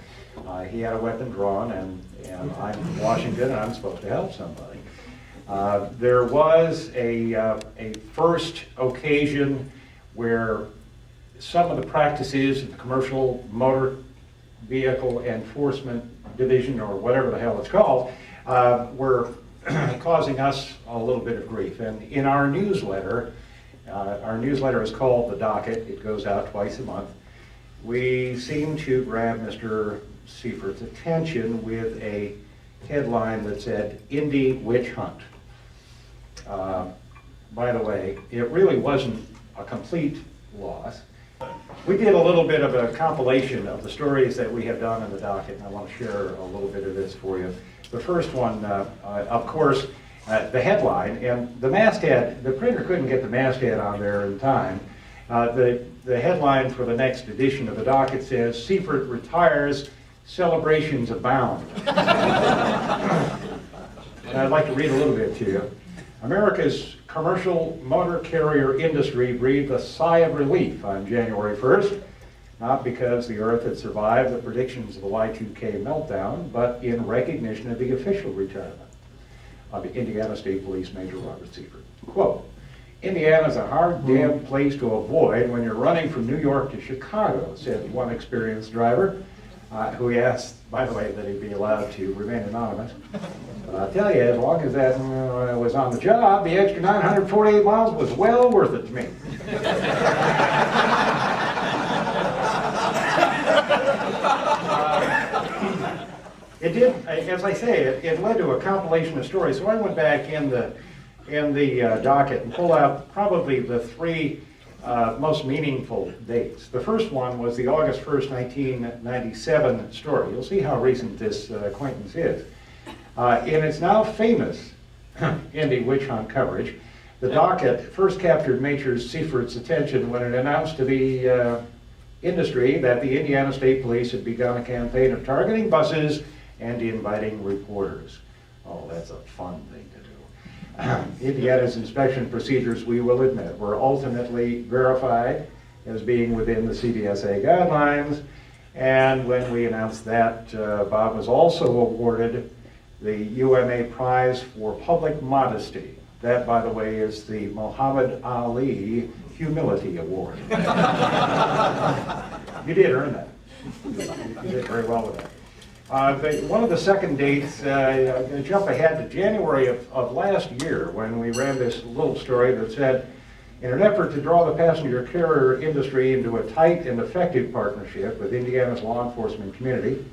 [SPEAKER 8] he had a weapon drawn, and I'm from Washington, and I'm supposed to help somebody. There was a first occasion where some of the practices of the Commercial Motor Vehicle Enforcement Division, or whatever the hell it's called, were causing us a little bit of grief. And in our newsletter is called The Docket. It goes out twice a month. We seem to grab Mr. Seifert's attention with a headline that said, "Indy Witch Hunt." By the way, it really wasn't a complete loss. We did a little bit of a compilation of the stories that we have done in the docket, and I want to share a little bit of this for you. The first one, of course, the headline, and the masthead, the printer couldn't get the masthead on there in time. The headline for the next edition of the docket says, "Seifert retires, celebrations abound." And I'd like to read a little bit to you. America's commercial motor carrier industry breathed a sigh of relief on January 1st, not because the Earth had survived the predictions of the Y2K meltdown, but in recognition of the official retirement of the Indiana State Police Major Robert Seifert. Quote, "Indiana's a hard damn place to avoid when you're running from New York to Chicago," said one experienced driver, who asked, by the way, that he be allowed to remain anonymous. But I'll tell you, as long as that was on the job, the extra 948 miles was well worth it to me. It did, as I say, it led to a compilation of stories. So I went back in the docket and pulled out probably the three most meaningful dates. The first one was the August 1st, 1997 story. You'll see how recent this acquaintance is. In its now famous Indy witch hunt coverage, the docket first captured Major Seifert's attention when it announced to the industry that the Indiana State Police had begun a campaign of targeting buses and inviting reporters. Oh, that's a fun thing to do. Indiana's inspection procedures, we will admit, were ultimately verified as being within the CBSA guidelines. And when we announced that, Bob was also awarded the UMA Prize for Public Modesty. That, by the way, is the Muhammad Ali Humility Award. You did earn that. You did very well with that. One of the second dates, I'm going to jump ahead to January of last year when we ran this little story that said, in an effort to draw the passenger carrier industry into a tight and effective partnership with Indiana's law enforcement community,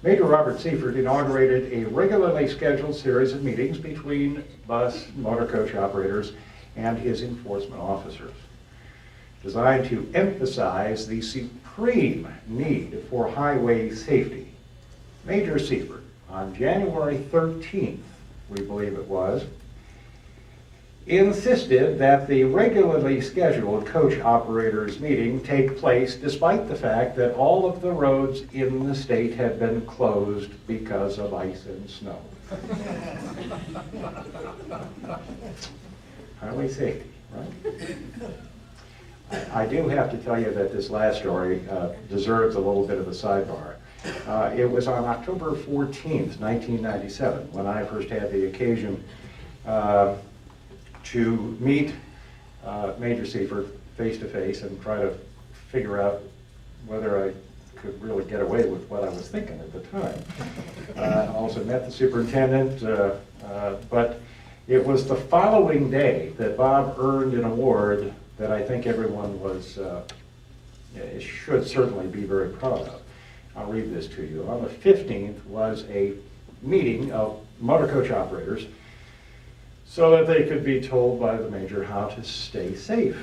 [SPEAKER 8] Major Robert Seifert inaugurated a regularly scheduled series of meetings between bus and motor coach operators and his enforcement officers, designed to emphasize the supreme need for highway safety. Major Seifert, on January 13th, we believe it was, insisted that the regularly scheduled coach operators meeting take place despite the fact that all of the roads in the state had been closed because of ice and snow. Highway safety, right? I do have to tell you that this last story deserves a little bit of a sidebar. It was on October 14th, 1997, when I first had the occasion to meet Major Seifert face-to-face and try to figure out whether I could really get away with what I was thinking at the time. I also met the superintendent, but it was the following day that Bob earned an award that I think everyone should certainly be very proud of. I'll read this to you. On the 15th was a meeting of motor coach operators so that they could be told by the major how to stay safe.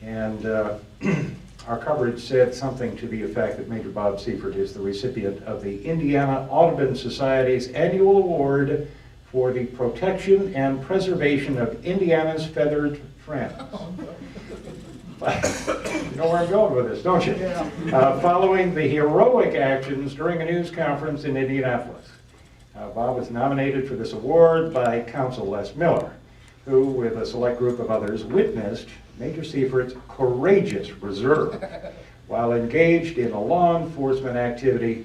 [SPEAKER 8] And our coverage said something to the effect that Major Bob Seifert is the recipient of the Indiana Audubon Society's annual award for the protection and preservation of Indiana's feathered friends. You know where I'm going with this, don't you? Following the heroic actions during a news conference in Indianapolis. Bob was nominated for this award by Counsel Les Miller. who, with a select group of others, witnessed Major Seifert's courageous reserve while engaged in a law enforcement activity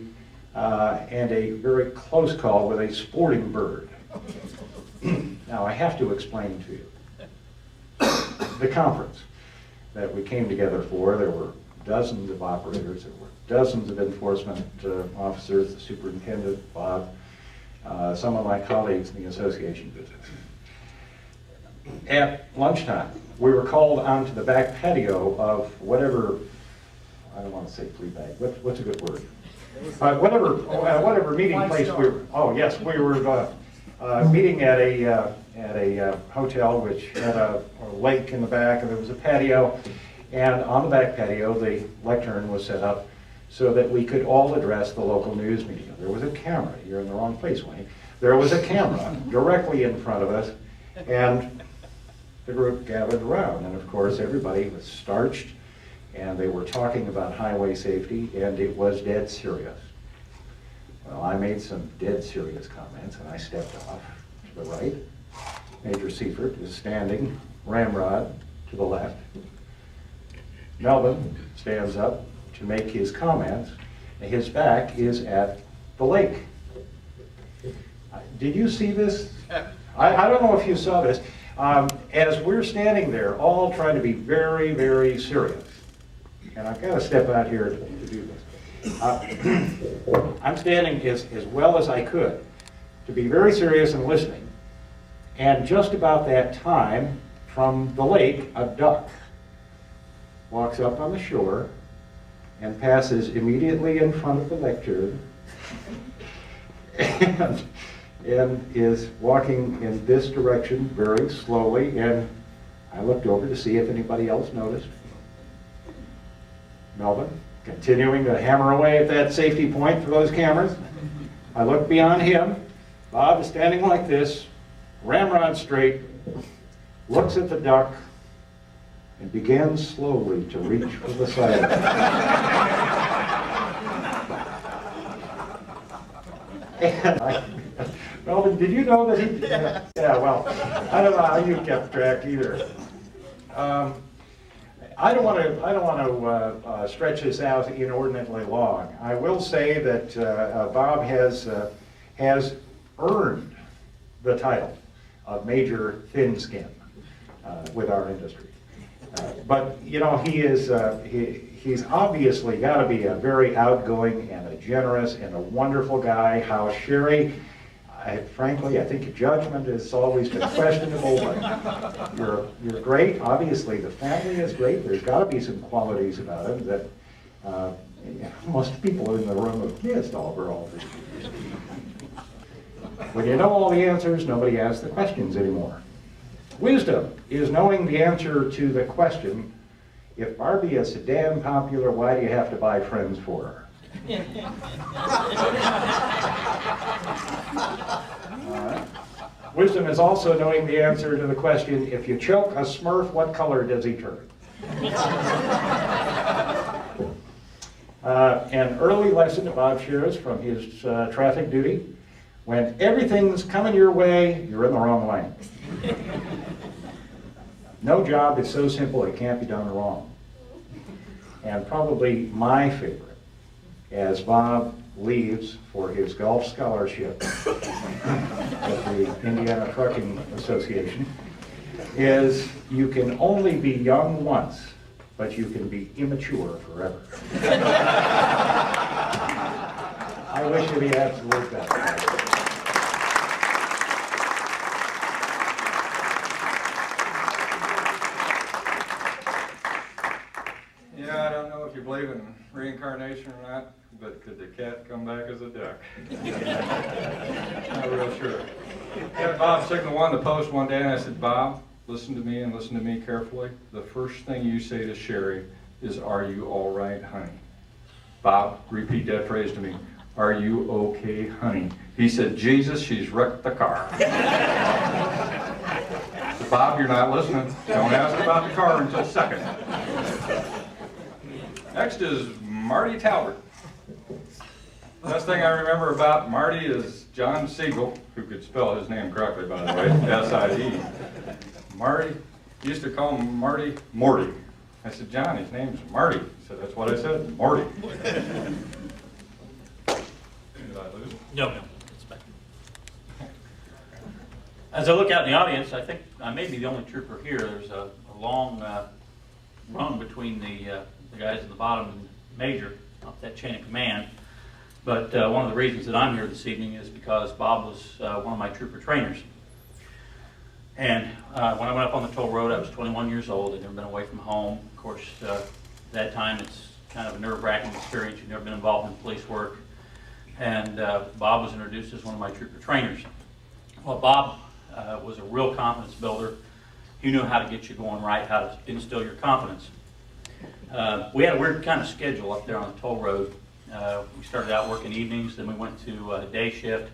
[SPEAKER 8] and a very close call with a sporting bird. Now, I have to explain to you the conference that we came together for. There were dozens of operators, there were dozens of enforcement officers, the superintendent, Bob, some of my colleagues in the association business. At lunchtime, we were called onto the back patio of whatever, I don't want to say flea bag, what's a good word? Whatever meeting place we were, oh yes, we were meeting at a hotel which had a lake in the back, and there was a patio, and on the back patio the lectern was set up so that we could all address the local news media. There was a camera, you're in the wrong place, Wayne. There was a camera directly in front of us, and the group gathered around, and of course everybody was starched, and they were talking about highway safety, and it was dead serious. Well, I made some dead serious comments, and I stepped off to the right. Major Seifert is standing, ramrod to the left. Melvin stands up to make his comments, and his back is at the lake. Did you see this? I don't know if you saw this. As we're standing there, all trying to be very, very serious, and I've got to step out here to do this. I'm standing as well as I could to be very serious and listening, and just about that time, from the lake, a duck walks up on the shore and passes immediately in front of the lectern and is walking in this direction very slowly, and I looked over to see if anybody else noticed. Melvin, continuing to hammer away at that safety point for those cameras. I looked beyond him. Bob is standing like this, ramrod straight, looks at the duck, and begins slowly to reach for the side. Melvin, did you know that he did that? Yeah, well, I don't know how you kept track either. I don't want to stretch this out inordinately long. I will say that Bob has earned the title of Major Thin Skin with our industry. But you know, he's obviously got to be a very outgoing and a generous and a wonderful guy. How Sherry, frankly, I think your judgment has always been questionable, but you're great. Obviously, the family is great. There's got to be some qualities about him that most people in the room have missed over all these years. When you know all the answers, nobody asks the questions anymore. Wisdom is knowing the answer to the question, if Barbie is so damn popular, why do you have to buy friends for her? Wisdom is also knowing the answer to the question, if you choke a Smurf, what color does he turn? An early lesson that Bob shares from his traffic duty, when everything's coming your way, you're in the wrong lane. No job is so simple it can't be done wrong. And probably my favorite, as Bob leaves for his golf scholarship at the Indiana Trucking Association, is you can only be young once, but you can be immature forever. I wish you the absolute best.
[SPEAKER 6] Yeah, I don't know if you believe in reincarnation or not, but could the cat come back as a duck? Not real sure. I had Bob Signal one, the Post one day, and I said, Bob, listen to me and listen to me carefully. The first thing you say to Sherry is, are you all right, honey? Bob, repeat that phrase to me. Are you okay, honey? He said, Jesus, she's wrecked the car. So, Bob, you're not listening. Don't ask about the car until second. Next is Marty Talbert. Best thing I remember about Marty is John Siegel, who could spell his name correctly, by the way, S-I-E. Marty, he used to call him Marty Morty. I said, John, his name's Marty. He said, that's what I said, Morty. Did I lose?
[SPEAKER 9] No, it's back. As I look out in the audience, I think I may be the only trooper here. There's a long run between the guys at the bottom and major up that chain of command. But one of the reasons that I'm here this evening is because Bob was one of my trooper trainers. And when I went up on the toll road, I was 21 years old. I'd never been away from home. Of course, at that time, it's kind of a nerve-wracking experience. You've never been involved in police work. And Bob was introduced as one of my trooper trainers. Well, Bob was a real confidence builder. He knew how to get you going right, how to instill your confidence. We had a weird kind of schedule up there on the toll road. We started out working evenings, then we went to day shift.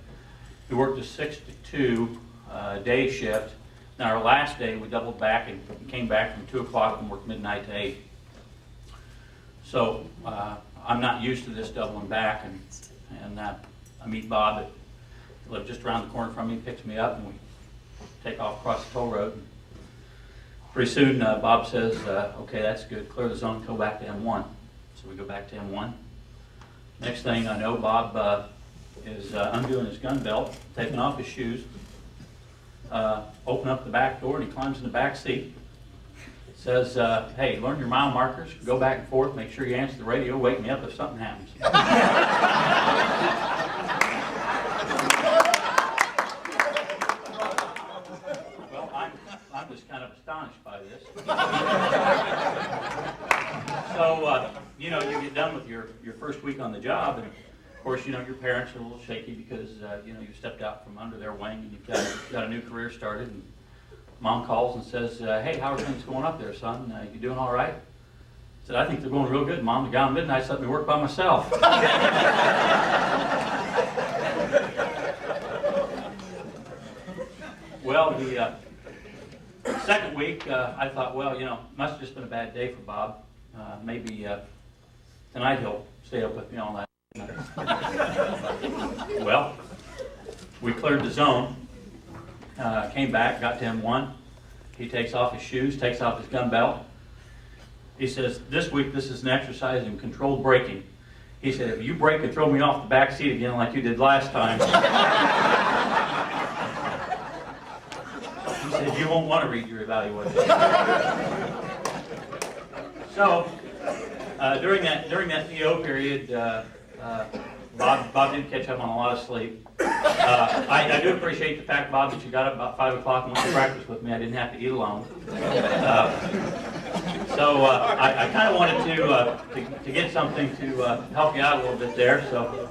[SPEAKER 9] We worked a 6 to 2 day shift. Now our last day we doubled back and came back from 2 o'clock and worked midnight to 8. So I'm not used to this doubling back, and I meet Bob that lives just around the corner from me. He picks me up and we take off across the toll road. Pretty soon Bob says, okay, that's good, clear the zone, go back to M1. So we go back to M1. Next thing I know, Bob is undoing his gun belt, taking off his shoes, open up the back door, and he climbs in the back seat. Says, hey, learn your mile markers, go back and forth, make sure you answer the radio, wake me up if something happens. Well, I'm just kind of astonished by this. So, you know, you get done with your first week on the job, and of course, you know, your parents are a little shaky because, you know, you stepped out from under their wing and you've got a new career started. And Mom calls and says, hey, how are things going up there, son? You doing all right? I said, I think they're going real good, Mom. The guy on midnight's let me work by myself. Well, the second week, I thought, well, you know, must have just been a bad day for Bob. Maybe tonight he'll stay up with me all night. Well, we cleared the zone, came back, got to M1. He takes off his shoes, takes off his gun belt. He says, this week this is an exercise in controlled braking. He said, if you brake and throw me off the back seat again like you did last time, he said, you won't want to read your evaluation. So, during that PO period, Bob did catch up on a lot of sleep. I do appreciate the fact, Bob, that you got up about 5 o'clock and went to practice with me. I didn't have to eat alone. So I kind of wanted to get something to help you out a little bit there. So.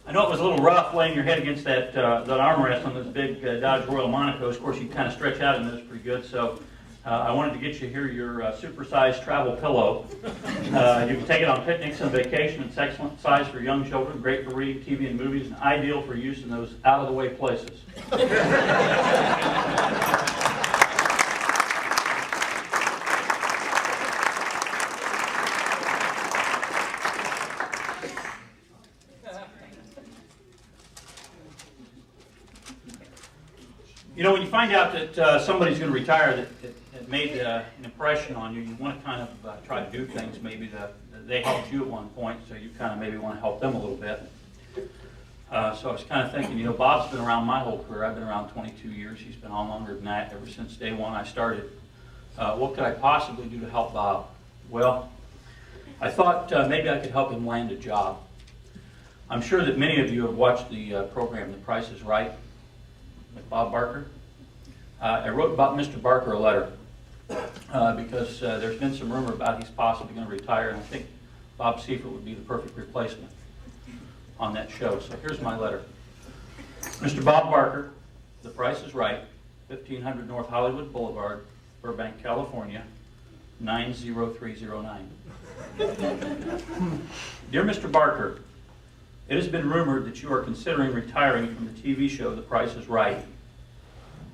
[SPEAKER 9] I know it was a little rough laying your head against that armrest on those big Dodge Royal Monacos. Of course, you kind of stretch out in those pretty good. So I wanted to get you here your supersized travel pillow. You can take it on picnics and vacation. It's excellent size for young children, great for reading TV and movies, and ideal for use in those out-of-the-way places. You know, when you find out that somebody's going to retire that made an impression on you, you want to kind of try to do things maybe that they helped you at one point, so you kind of maybe want to help them a little bit. So I was kind of thinking, you know, Bob's been around my whole career. I've been around 22 years. He's been on longer than that, ever since day one I started. What could I possibly do to help Bob? Well, I thought maybe I could help him land a job. I'm sure that many of you have watched the program, The Price is Right, with Bob Barker. I wrote about Mr. Barker a letter because there's been some rumor about he's possibly going to retire, and I think Bob Seifert would be the perfect replacement on that show. So here's my letter. Mr. Bob Barker, The Price is Right, 1500 North Hollywood Boulevard, Burbank, California, 90309. Dear Mr. Barker, It has been rumored that you are considering retiring from the TV show The Price is Right.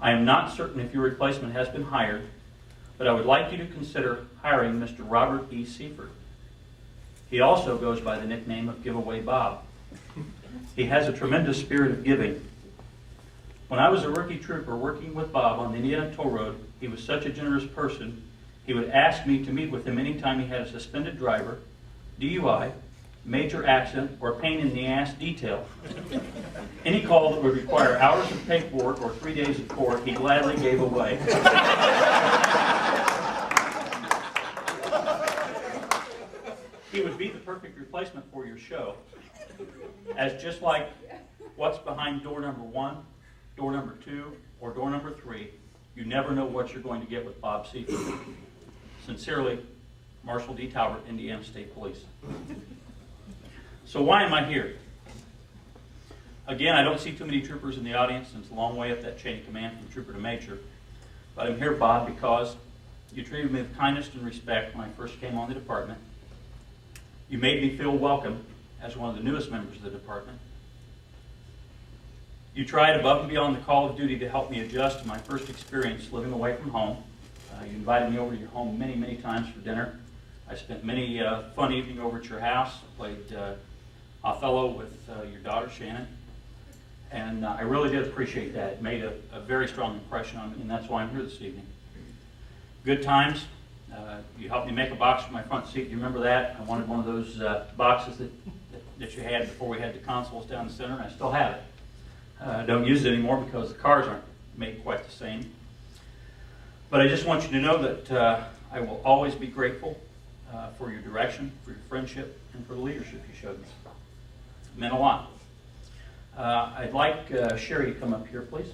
[SPEAKER 9] I am not certain if your replacement has been hired, but I would like you to consider hiring Mr. Robert E. Seifert. He also goes by the nickname of Giveaway Bob. He has a tremendous spirit of giving. When I was a rookie trooper working with Bob on the Indiana Toll Road, he was such a generous person, he would ask me to meet with him anytime he had a suspended driver, DUI, major accident, or pain in the ass detail. Any call that would require hours of paperwork or 3 days of court, he gladly gave away. He would be the perfect replacement for your show, as just like what's behind door number 1, door number 2, or door number 3, you never know what you're going to get with Bob Seifert. Sincerely, Marshal D. Talbert, Indiana State Police. So why am I here? Again, I don't see too many troopers in the audience, and it's a long way up that chain of command from trooper to major. But I'm here, Bob, because you treated me with kindness and respect when I first came on the department. You made me feel welcome as one of the newest members of the department. You tried above and beyond the call of duty to help me adjust to my first experience living away from home. You invited me over to your home many, many times for dinner. I spent many fun evenings over at your house. I played Othello with your daughter, Shannon. And I really did appreciate that. It made a very strong impression on me, and that's why I'm here this evening. Good times. You helped me make a box for my front seat. Do you remember that? I wanted one of those boxes that you had before we had the consoles down the center, and I still have it. Don't use it anymore because the cars aren't made quite the same. But I just want you to know that I will always be grateful for your direction, for your friendship, and for the leadership you showed me. It meant a lot. I'd like Sherry to come up here, please.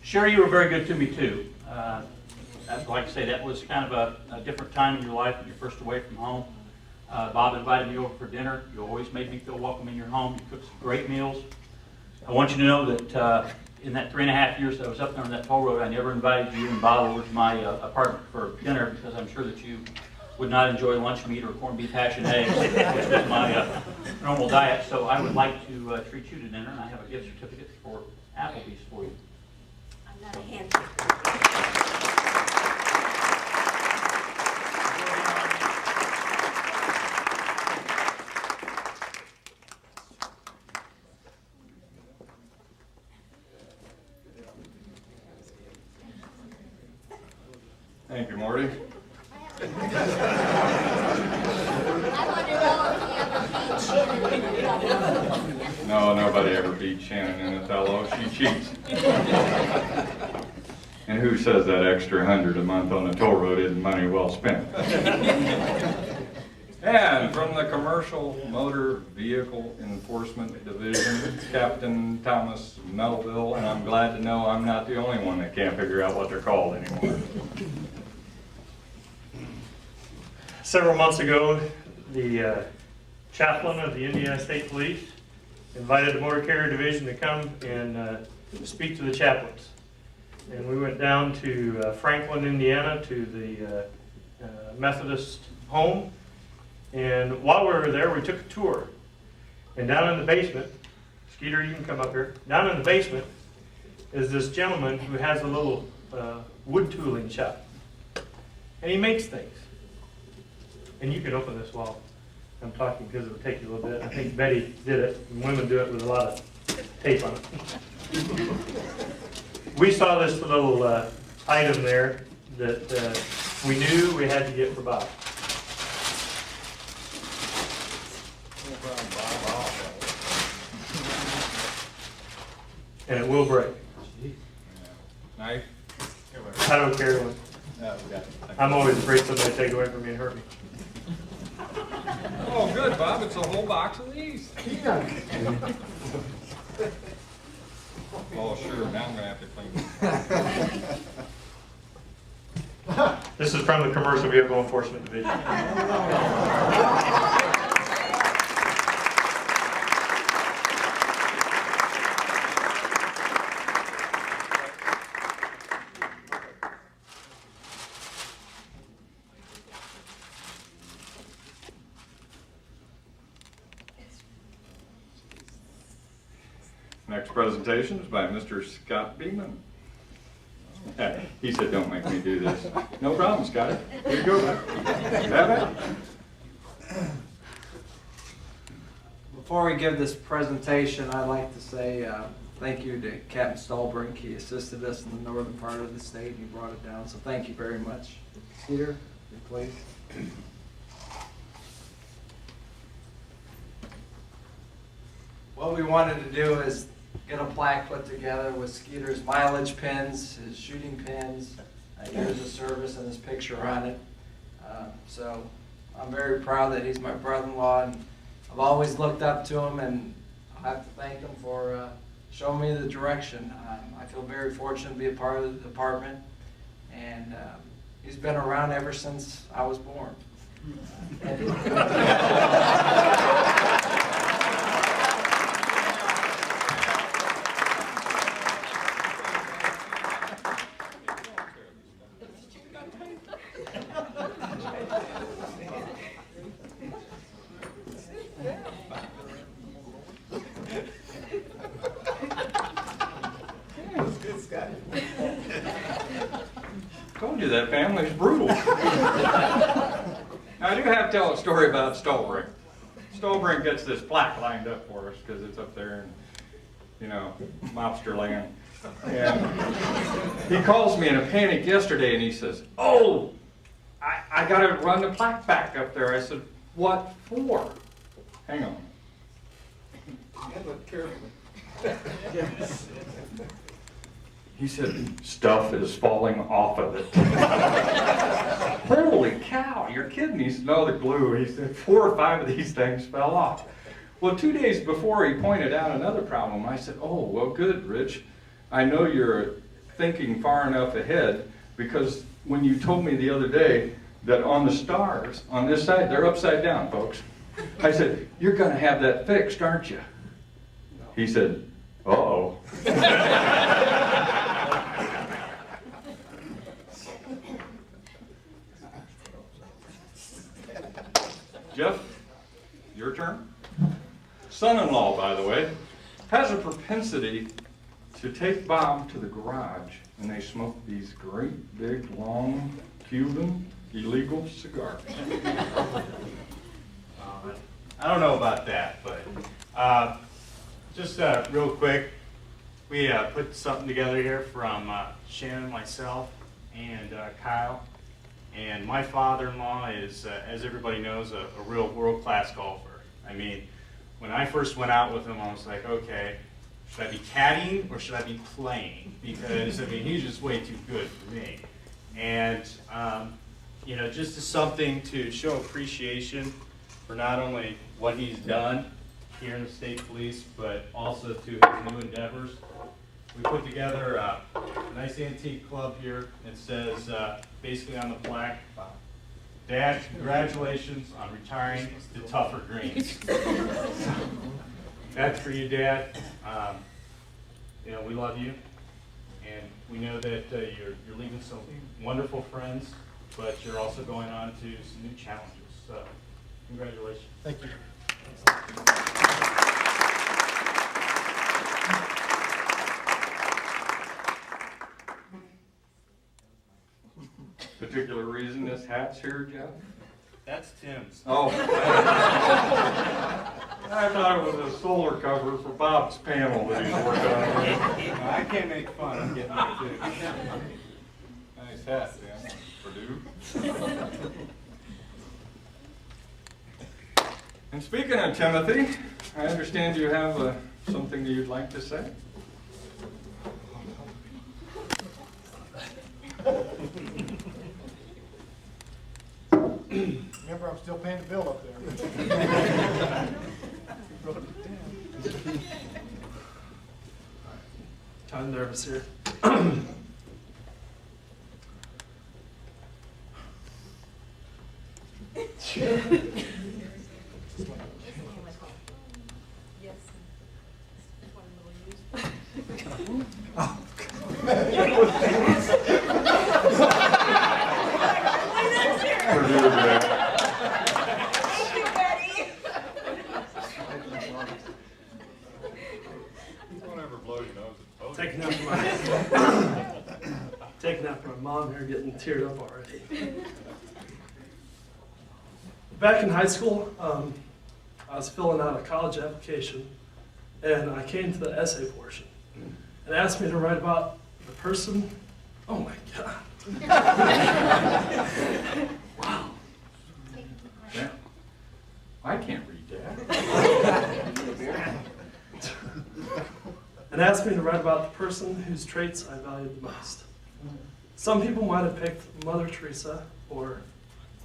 [SPEAKER 9] Sherry, you were very good to me too. I'd like to say that was kind of a different time in your life when you're first away from home. Bob invited me over for dinner. You always made me feel welcome in your home. You cooked some great meals. I want you to know that in that 3.5 years that I was up there on that toll road, I never invited you and Bob over to my apartment for dinner because I'm sure that you would not enjoy lunch meat or corned beef hash and eggs, which was my normal diet. So I would like to treat you to dinner, and I have a gift certificate for Applebee's for you.
[SPEAKER 5] I'm not a handshake.
[SPEAKER 6] Thank you, Marty.
[SPEAKER 5] I want to know if he ever beat Shannon.
[SPEAKER 6] No, nobody ever beat Shannon in Othello. She cheats. And who says that extra $100 a month on a toll road isn't money well spent? And from the Commercial Motor Vehicle Enforcement Division, Captain Thomas Melville, and I'm glad to know I'm not the only one that can't figure out what they're called anymore.
[SPEAKER 10] Several months ago, the chaplain of the Indiana State Police invited the Motor Carrier Division to come and speak to the chaplains. And we went down to Franklin, Indiana, to the Methodist home. And while we were there, we took a tour. And down in the basement, Skeeter, you can come up here. Down in the basement is this gentleman who has a little wood tooling shop. And he makes things. And you can open this while I'm talking because it'll take you a little bit. I think Betty did it, and women do it with a lot of tape on it. We saw this little item there that we knew we had to get for Bob. And it will break.
[SPEAKER 6] Knife?
[SPEAKER 10] I don't care when. I'm always afraid somebody will take it away from me and hurt me.
[SPEAKER 6] Oh, good, Bob. It's a whole box of these. Oh, sure. Now I'm going to have to clean it.
[SPEAKER 10] This is from the Commercial Vehicle Enforcement Division.
[SPEAKER 6] Next presentation is by Mr. Scott Beeman. He said, don't make me do this. No problem, Scotty. Here you go, man. Have it.
[SPEAKER 11] Before we give this presentation, I'd like to say thank you to Captain Stallbrink. He assisted us in the northern part of the state and he brought it down, so thank you very much. Peter, please. What we wanted to do is get a plaque put together with Skeeter's mileage pins, his shooting pins, years of service, and his picture on it. So I'm very proud that he's my brother-in-law, and I've always looked up to him, and I have to thank him for showing me the direction. I feel very fortunate to be a part of the department, and he's been around ever since I was born.
[SPEAKER 6] Told you that family's brutal. Now, I do have to tell a story about Stallbrink. Stallbrink gets this plaque lined up for us because it's up there in, you know, mobster land. And he calls me in a panic yesterday and he says, oh, I got to run the plaque back up there. I said, what for? Hang on.
[SPEAKER 2] Look carefully.
[SPEAKER 6] He said, stuff is falling off of it. Holy cow, you're kidding. He said, no, the glue. He said, 4 or 5 of these things fell off. Well, 2 days before he pointed out another problem. I said, oh, well, good, Rich. I know you're thinking far enough ahead because when you told me the other day that on the stars, on this side, they're upside down, folks. I said, you're going to have that fixed, aren't you? He said, uh-oh. Jeff, your turn. Son-in-law, by the way, has a propensity to take Bob to the garage and they smoke these great, big, long, Cuban, illegal cigars.
[SPEAKER 12] I don't know about that, but just real quick, we put something together here from Shannon, myself, and Kyle. And my father-in-law is, as everybody knows, a real world-class golfer. I mean, when I first went out with him, I was like, okay, should I be caddying or should I be playing? Because, I mean, he's just way too good for me. And, you know, just as something to show appreciation for not only what he's done here in the state police, but also to his new endeavors. We put together a nice antique club here. It says, basically on the plaque, Dad, congratulations on retiring to tougher greens. That's for you, Dad. You know, we love you, and we know that you're leaving some wonderful friends, but you're also going on to some new challenges. So, congratulations.
[SPEAKER 2] Thank you.
[SPEAKER 6] Particular reason this hat's here, Jeff?
[SPEAKER 12] That's Tim's.
[SPEAKER 6] Oh. I thought it was a solar cover for Bob's panel that he's working on.
[SPEAKER 12] No, I can't make fun. I'm getting it too.
[SPEAKER 6] Nice hat, Tim. Purdue. And speaking of Timothy, I understand you have something that you'd like to say.
[SPEAKER 2] Remember, I'm still paying the bill up there.
[SPEAKER 11] I'm nervous here.
[SPEAKER 6] Whatever.
[SPEAKER 13] Taking after my mom here, getting teared up already. Back in high school, I was filling out a college application, and I came to the essay portion. It asked me to write about the person. Oh my God. Wow.
[SPEAKER 6] Yeah. I can't read that.
[SPEAKER 13] And asked me to write about the person whose traits I valued the most. Some people might have picked Mother Teresa or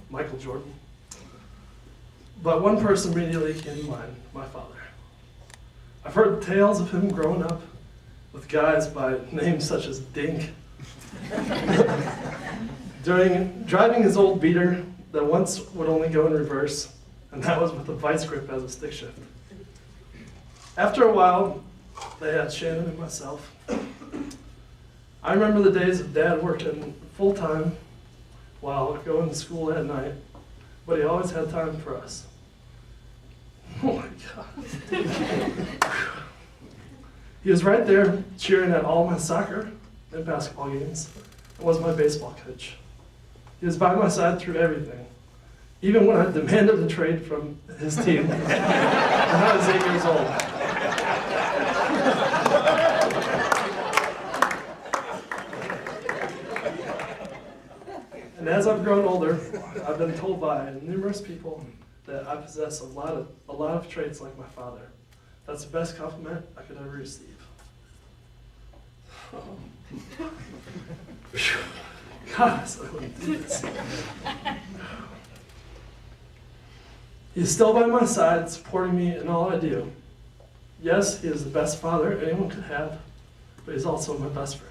[SPEAKER 13] Michael Jordan, but one person immediately came to mind, my father. I've heard tales of him growing up with guys by names such as Dink, driving his old beater that once would only go in reverse, and that was with a vice grip as a stick shift. After a while, they had Shannon and myself. I remember the days of Dad working full-time while going to school at night, but he always had time for us. Oh my God. He was right there cheering at all my soccer and basketball games and was my baseball coach. He was by my side through everything, even when I demanded a trade from his team when I was 8 years old. And as I've grown older, I've been told by numerous people that I possess a lot of traits like my father. That's the best compliment I could ever receive. God, I wouldn't do this. He is still by my side, supporting me in all I do. Yes, he is the best father anyone could have, but he's also my best friend.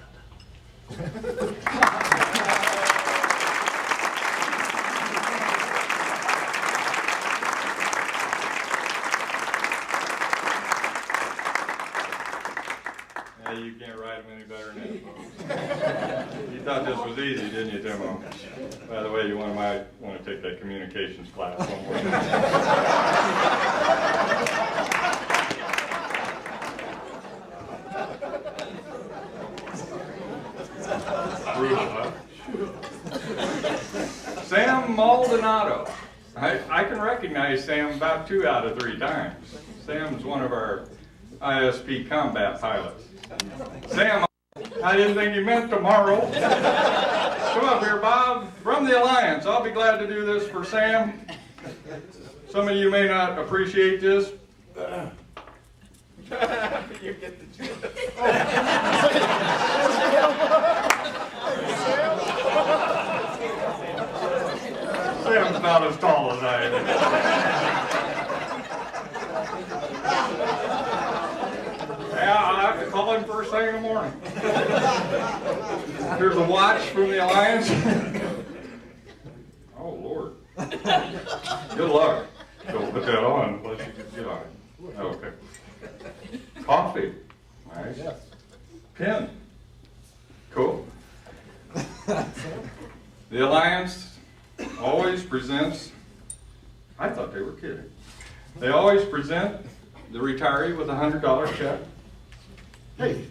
[SPEAKER 6] You can't write them any better than that, folks. You thought this was easy, didn't you, Timo? By the way, you might want to take that communications class somewhere. Sam Maldonado. I can recognize Sam about 2 out of 3 times. Sam's one of our ISP combat pilots. Sam, I didn't think you meant tomorrow. Come up here, Bob. From the Alliance, I'll be glad to do this for Sam. Some of you may not appreciate this. You get the joke. Sam's about as tall as I am. Yeah, I'll have to call him first thing in the morning. Here's a watch from the Alliance. Oh, Lord. Good luck. Don't put that on unless you can get on it. Okay. Coffee. Nice. Pen. Cool. The Alliance always presents, I thought they were kidding. They always present the retiree with a $100 check. Hey.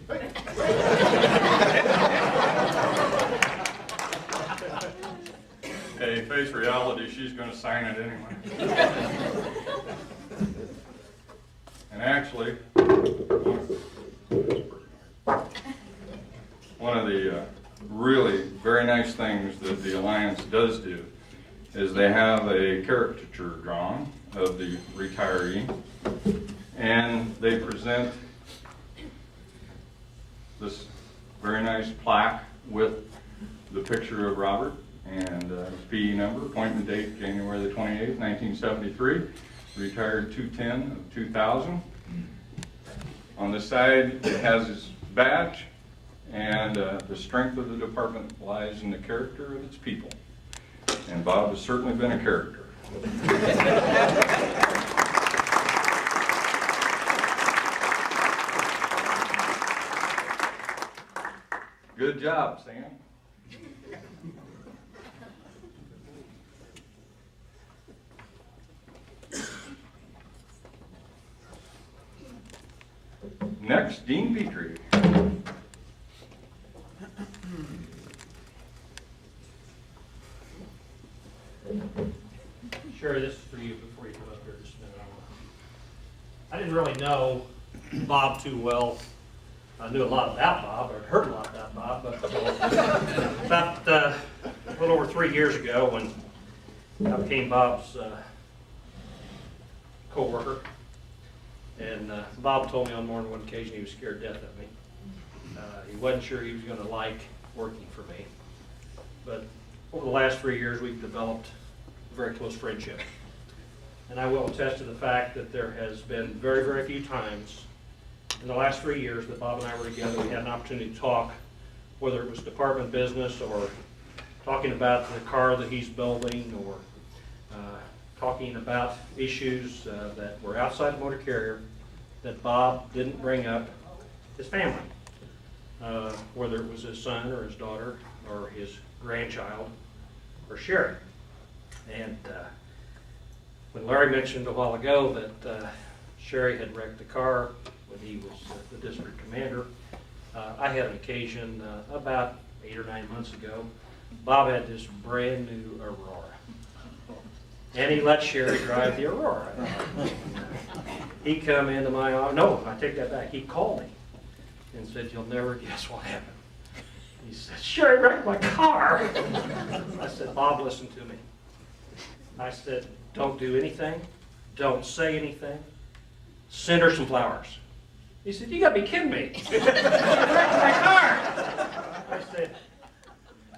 [SPEAKER 6] Hey, face reality, she's going to sign it anyway. And actually, one of the really very nice things that the Alliance does do is they have a caricature drawn of the retiree, and they present this very nice plaque with the picture of Robert and his PE number, appointment date January the 28th, 1973, retired 2/10 of 2000. On the side, it has his badge, and the strength of the department lies in the character of its people. And Bob has certainly been a character. Good job, Sam. Next, Dean Petrie.
[SPEAKER 10] Sherry, this is for you before you come up here just a minute. I didn't really know Bob too well. I knew a lot about Bob, or I'd heard a lot about Bob, but about a little over 3 years ago when I became Bob's co-worker, and Bob told me on more than one occasion he was scared to death of me. He wasn't sure he was going to like working for me, but over the last 3 years we've developed a very close friendship. And I will attest to the fact that there has been very, very few times in the last 3 years that Bob and I were together, we had an opportunity to talk, whether it was department business or talking about the car that he's building or talking about issues that were outside the motor carrier that Bob didn't bring up his family, whether it was his son or his daughter or his grandchild or Sherry. And when Larry mentioned a while ago that Sherry had wrecked the car when he was the district commander, I had an occasion about 8 or 9 months ago. Bob had this brand new Aurora, and he let Sherry drive the Aurora. He come into my office. No, I take that back. He called me and said, "You'll never guess what happened." He said, "Sherry wrecked my car." I said, "Bob, listen to me." I said, "Don't do anything. Don't say anything. Send her some flowers." He said, "You gotta be kidding me. She wrecked my car." I said,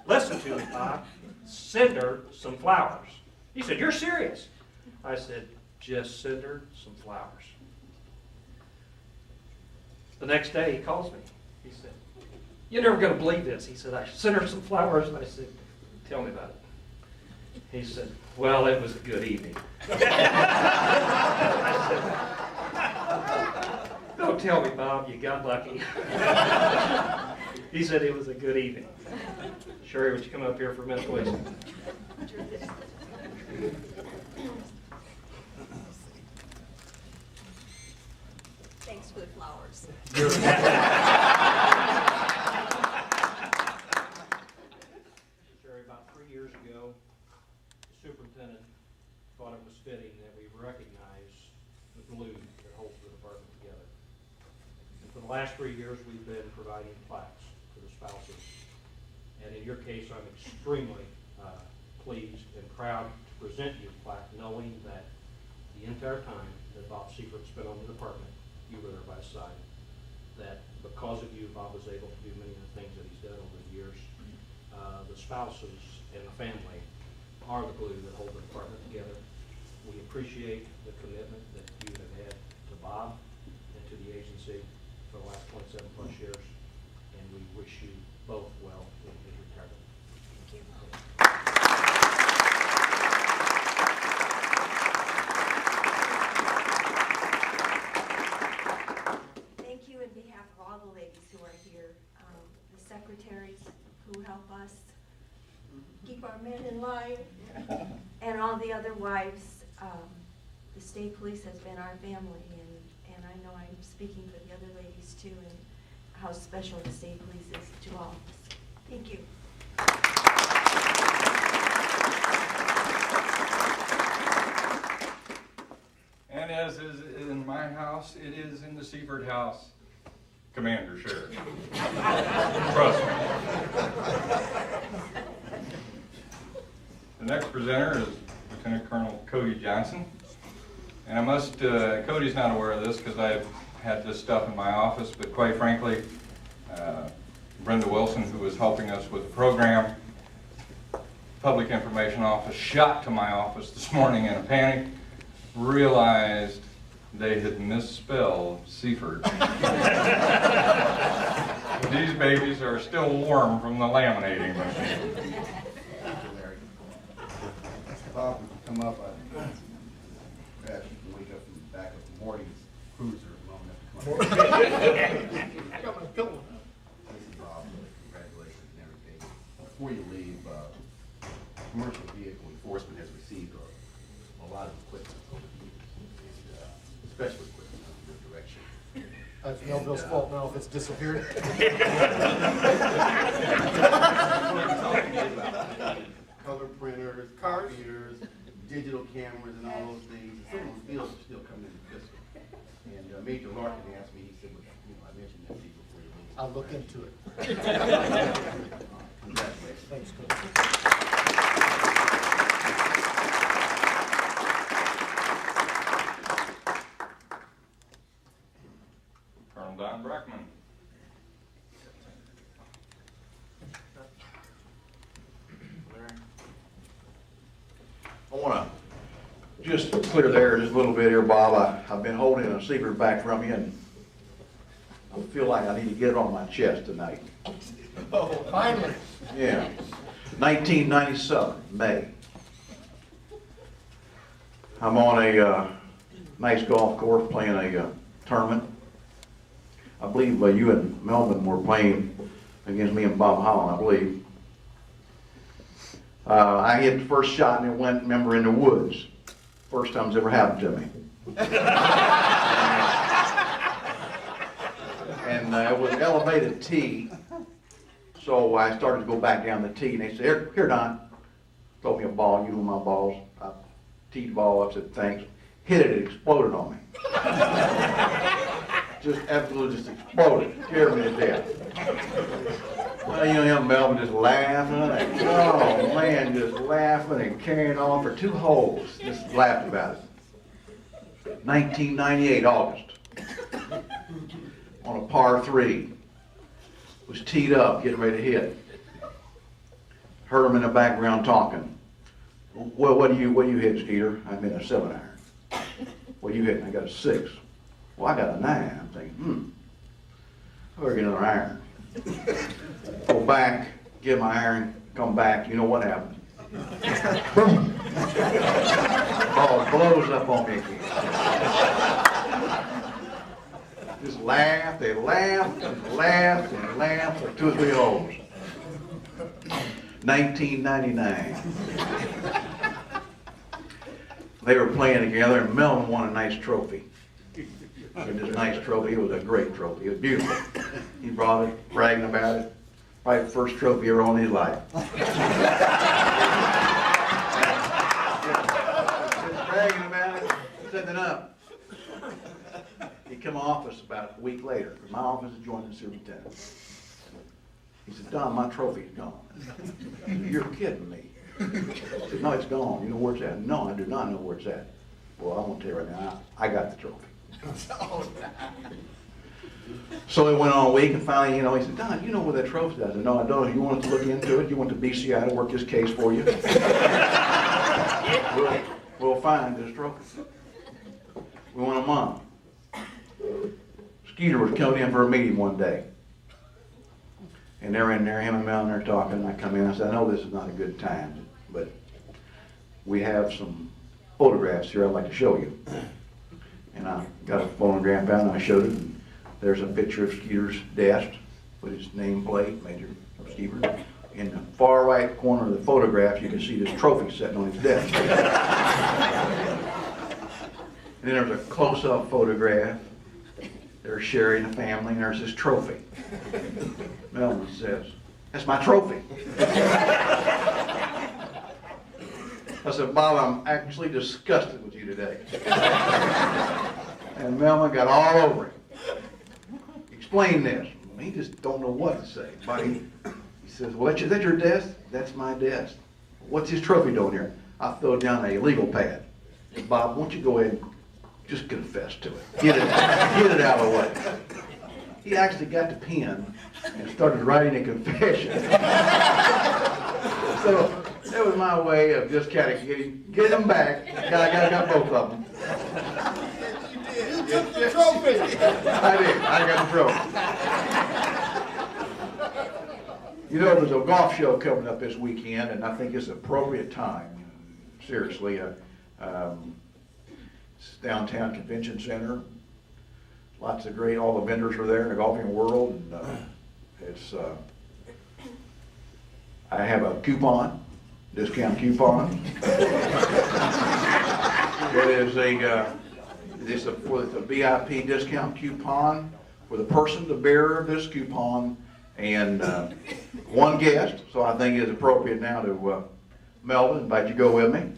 [SPEAKER 10] "Listen to me, Bob. Send her some flowers." He said, "You're serious?" I said, "Just send her some flowers." The next day he calls me. He said, "You're never going to believe this." He said, "I sent her some flowers." And I said, "Tell me about it." He said, "Well, it was a good evening." I said, "Don't tell me, Bob, you got lucky." He said it was a good evening. Sherry, would you come up here for a minute, please?
[SPEAKER 5] Thanks for the flowers.
[SPEAKER 10] Sherry, about 3 years ago, the superintendent thought it was fitting that we recognize the glue that holds the department together. And for the last 3 years, we've been providing plaques to the spouses. And in your case, I'm extremely pleased and proud to present you a plaque, knowing that the entire time that Bob Seifert spent on the department, you were there by his side. That because of you, Bob was able to do many of the things that he's done over the years. The spouses and the family are the glue that hold the department together. We appreciate the commitment that you have had to Bob and to the agency for the last 27 plus years, and we wish you both well in his retirement.
[SPEAKER 5] Thank you. Thank you in behalf of all the ladies who are here, the secretaries who help us keep our men in line, and all the other wives. The state police has been our family, and I know I'm speaking for the other ladies too, and how special the state police is to all of us. Thank you.
[SPEAKER 6] And as is in my house, it is in the Seifert house. Commander Sheriff. Trust me. The next presenter is Lieutenant Colonel Cody Johnson. And I must, Cody's not aware of this because I've had this stuff in my office, but quite frankly, Brenda Wilson, who was helping us with the program, Public Information Office, shot to my office this morning in a panic, realized they had misspelled Seifert. These babies are still warm from the laminating machine.
[SPEAKER 3] Bob, would you come up? Perhaps you can wake up from the back of Morty's cruiser long enough to come up.
[SPEAKER 2] I got my pillow.
[SPEAKER 3] Listen, Bob, congratulations and everything. Before you leave, commercial vehicle enforcement has received a lot of equipment over the years, and special equipment under your direction.
[SPEAKER 2] It's Melville's fault now if it's disappeared.
[SPEAKER 3] Color printers, copiers, digital cameras. And Major Larkin asked me, he said, well, you know, I mentioned that to you before you leave.
[SPEAKER 2] I'll look into it.
[SPEAKER 3] Congratulations.
[SPEAKER 2] Thanks, Coach.
[SPEAKER 6] Colonel Don Brackman.
[SPEAKER 14] I want to just clear the air just a little bit here, Bob. I've been holding a secret back from you, and I feel like I need to get it on my chest tonight.
[SPEAKER 2] Oh, finally.
[SPEAKER 14] Yeah. 1997, May. I'm on a nice golf course playing a tournament. I believe you and Melvin were playing against me and Bob Holland, I believe. I hit the first shot and it went, remember, in the woods. First time it's ever happened to me. And it was an elevated tee. So I started to go back down the tee and they said, here Don, throw me a ball, you know my balls. I teed the ball up, said thanks. Hit it, it exploded on me. Just absolutely just exploded, scared me to death. Well, you know, young Melvin just laughing, and, oh man, just laughing and carrying on for 2 holes. Just laughed about it. 1998, August. On a par 3. Was teed up, getting ready to hit. Heard him in the background talking. Well, what do you hit, Skeeter? I'm in a 7-iron. What do you hit? I got a 6. Well, I got a 9. I'm thinking, I better get another iron. Go back, get my iron, come back. You know what happened? Boom! Ball blows up on me again. Just laughed, they laughed, and laughed, and laughed for 2 or 3 holes. 1999. They were playing together, and Melvin won a nice trophy. And this nice trophy, it was a great trophy. It was beautiful. He brought it, bragging about it. Probably the first trophy ever on his life. Just bragging about it, setting up. He come to office about a week later, because my office is joined the superintendent. He said, Don, my trophy's gone. I said, you're kidding me. He said, no, it's gone. You know where it's at? No, I do not know where it's at. Well, I won't tell you right now. I got the trophy. So it went on a week, and finally, you know, he said, Don, you know where that trophy is? I said, no, I don't. You want us to look into it? You want the BCI to work this case for you? We'll find this trophy. We went a month. Skeeter was coming in for a meeting one day. And they're in there, him and Mel, and they're talking, and I come in, I said, I know this is not a good time, but we have some photographs here I'd like to show you. And I got a photograph out and I showed it, and there's a picture of Skeeter's desk with his nameplate, Major Skeeter. In the far right corner of the photograph, you can see this trophy sitting on his desk. And then there's a close-up photograph. There's Sherry and the family, and there's this trophy. Melvin says, that's my trophy. I said, Bob, I'm actually disgusted with you today. And Melvin got all over him. Explain this. He just don't know what to say. But he says, well, is that your desk? That's my desk. What's his trophy doing here? I throw down a legal pad. Bob, won't you go ahead and just confess to it. Get it out of the way. He actually got the pen and started writing a confession. So that was my way of just kind of getting them back. Got both of them.
[SPEAKER 2] You took the trophy.
[SPEAKER 14] I did. I got the trophy. You know, there's a golf show coming up this weekend, and I think it's an appropriate time. Seriously, it's downtown convention center. Lots of great, all the vendors are there in the golfing world, and I have a coupon, discount coupon. It's a VIP discount coupon for the person, the bearer of this coupon, and one guest. So I think it's appropriate now to Melvin, invite you to go with me.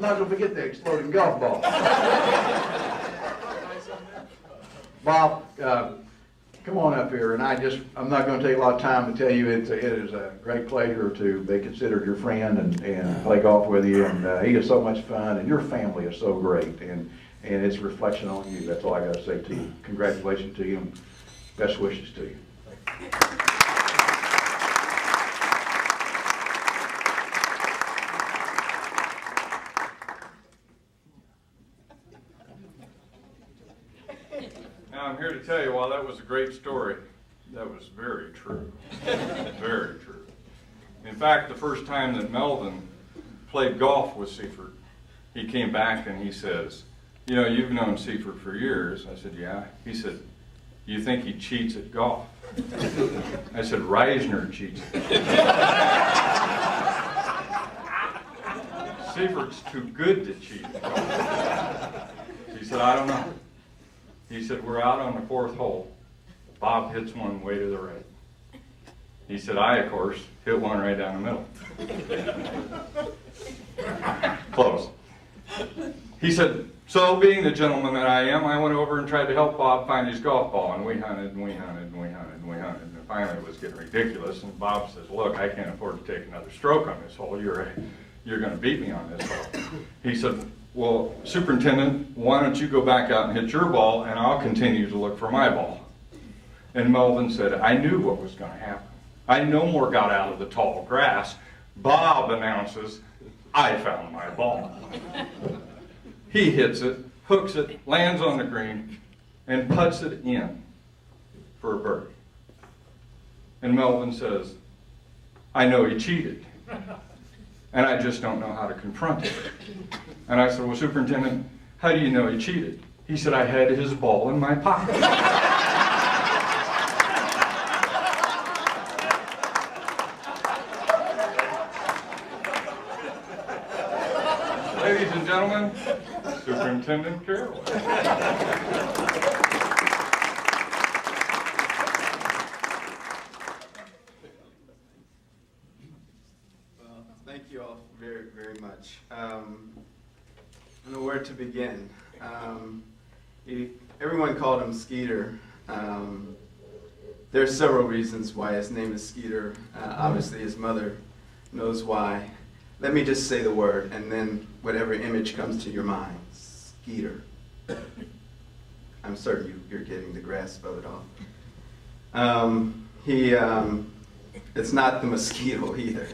[SPEAKER 14] I'm not gonna forget the exploding golf ball. Bob, come on up here, and I'm not gonna take a lot of time to tell you it is a great pleasure to be considered your friend and play golf with you, and he is so much fun, and your family is so great, and it's a reflection on you. That's all I gotta say to you. Congratulations to you, and best wishes to you.
[SPEAKER 6] Now, I'm here to tell you, while that was a great story, that was very true. Very true. In fact, the first time that Melvin played golf with Seifert, he came back and he says, you know, you've known Seifert for years. I said, yeah. He said, you think he cheats at golf? I said, Reisner cheats. Seifert's too good to cheat at golf. He said, I don't know. He said, we're out on the 4th hole. Bob hits one way to the right. He said, I, of course, hit one right down the middle. Close. He said, so being the gentleman that I am, I went over and tried to help Bob find his golf ball, and we hunted, and we hunted, and we hunted, and we hunted, and finally it was getting ridiculous, and Bob says, look, I can't afford to take another stroke on this hole. You're going to beat me on this hole. He said, well, Superintendent, why don't you go back out and hit your ball, and I'll continue to look for my ball. And Melvin said, I knew what was going to happen. I no more got out of the tall grass. Bob announces, I found my ball. He hits it, hooks it, lands on the green, and puts it in for a birdie. And Melvin says, I know he cheated, and I just don't know how to confront it. And I said, well, Superintendent, how do you know he cheated? He said, I had his ball in my pocket. Ladies and gentlemen, Superintendent Carroll.
[SPEAKER 15] Well, thank you all very, very much. I don't know where to begin. Everyone called him Skeeter. There are several reasons why his name is Skeeter. Obviously, his mother knows why. Let me just say the word, and then whatever image comes to your mind. Skeeter. I'm certain you're getting the grasp of it all. It's not the mosquito either.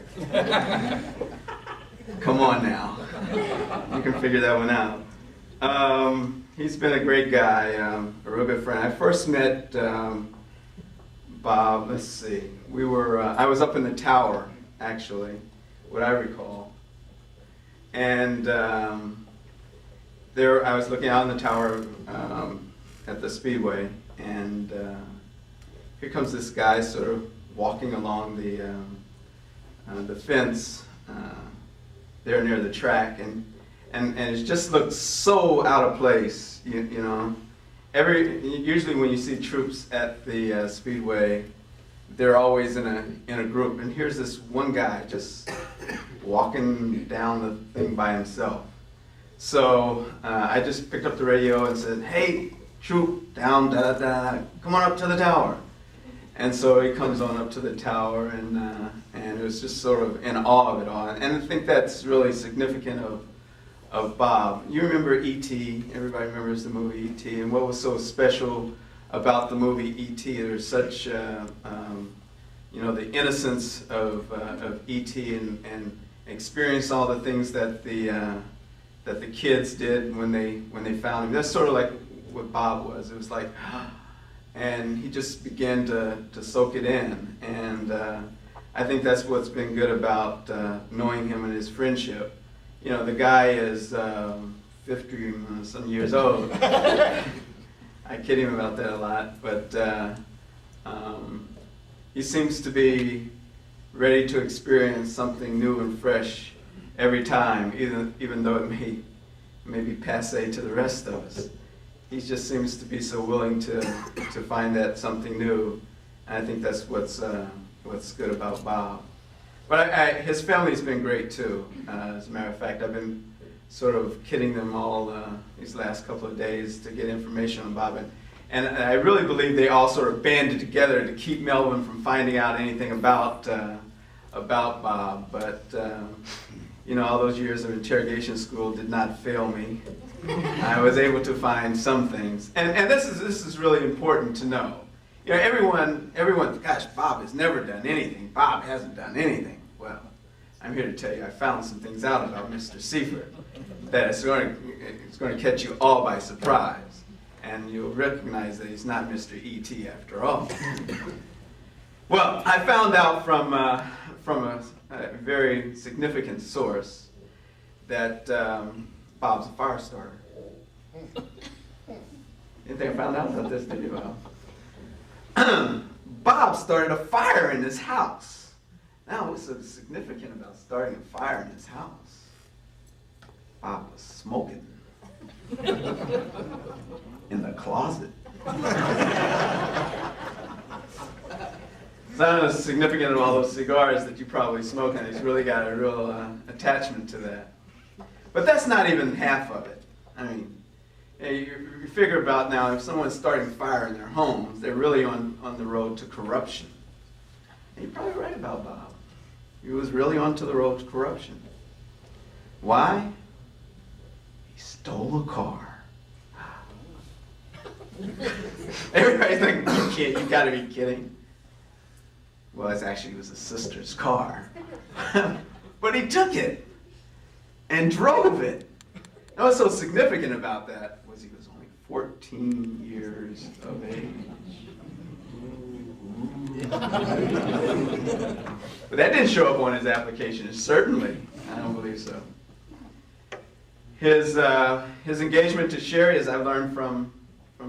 [SPEAKER 15] Come on now. You can figure that one out. He's been a great guy, a real good friend. I first met Bob, let's see, I was up in the tower, actually, what I recall. And there I was looking out in the tower at the Speedway, and here comes this guy sort of walking along the fence there near the track, and it just looked so out of place, you know. Usually when you see troops at the Speedway, they're always in a group, and here's this one guy just walking down the thing by himself. So I just picked up the radio and said, hey, troop, down, come on up to the tower. And so he comes on up to the tower, and it was just sort of in awe of it all. And I think that's really significant of Bob. You remember E.T., everybody remembers the movie E.T., and what was so special about the movie E.T., there's such, you know, the innocence of E.T. and experience all the things that the kids did when they found him. That's sort of like what Bob was. It was like, and he just began to soak it in. And I think that's what's been good about knowing him and his friendship. You know, the guy is 50 some years old. I kid him about that a lot, but he seems to be ready to experience something new and fresh every time, even though it may be passé to the rest of us. He just seems to be so willing to find that something new, and I think that's what's good about Bob. But his family's been great too. As a matter of fact, I've been sort of kidding them all these last couple of days to get information on Bob. And I really believe they all sort of banded together to keep Melvin from finding out anything about Bob. But you know, all those years of interrogation school did not fail me. I was able to find some things, and this is really important to know. You know, everyone, gosh, Bob has never done anything. Bob hasn't done anything. Well, I'm here to tell you I found some things out about Mr. Seifert that it's going to catch you all by surprise. And you'll recognize that he's not Mr. E.T. after all. Well, I found out from a very significant source that Bob's a fire starter. Didn't think I found out about this, did you, Bob? Bob started a fire in his house. Now, what's so significant about starting a fire in his house? Bob was smoking in the closet. It's not as significant of all those cigars that you probably smoke, and he's really got a real attachment to that. But that's not even half of it. I mean, you figure about now, if someone's starting fire in their homes, they're really on the road to corruption. And you're probably right about Bob. He was really onto the road to corruption. Why? He stole a car. Everybody's thinking, you gotta be kidding. Well, it was his sister's car. But he took it and drove it. And what's so significant about that was he was only 14 years of age. But that didn't show up on his application, certainly. I don't believe so. His engagement to Sherry, as I've learned from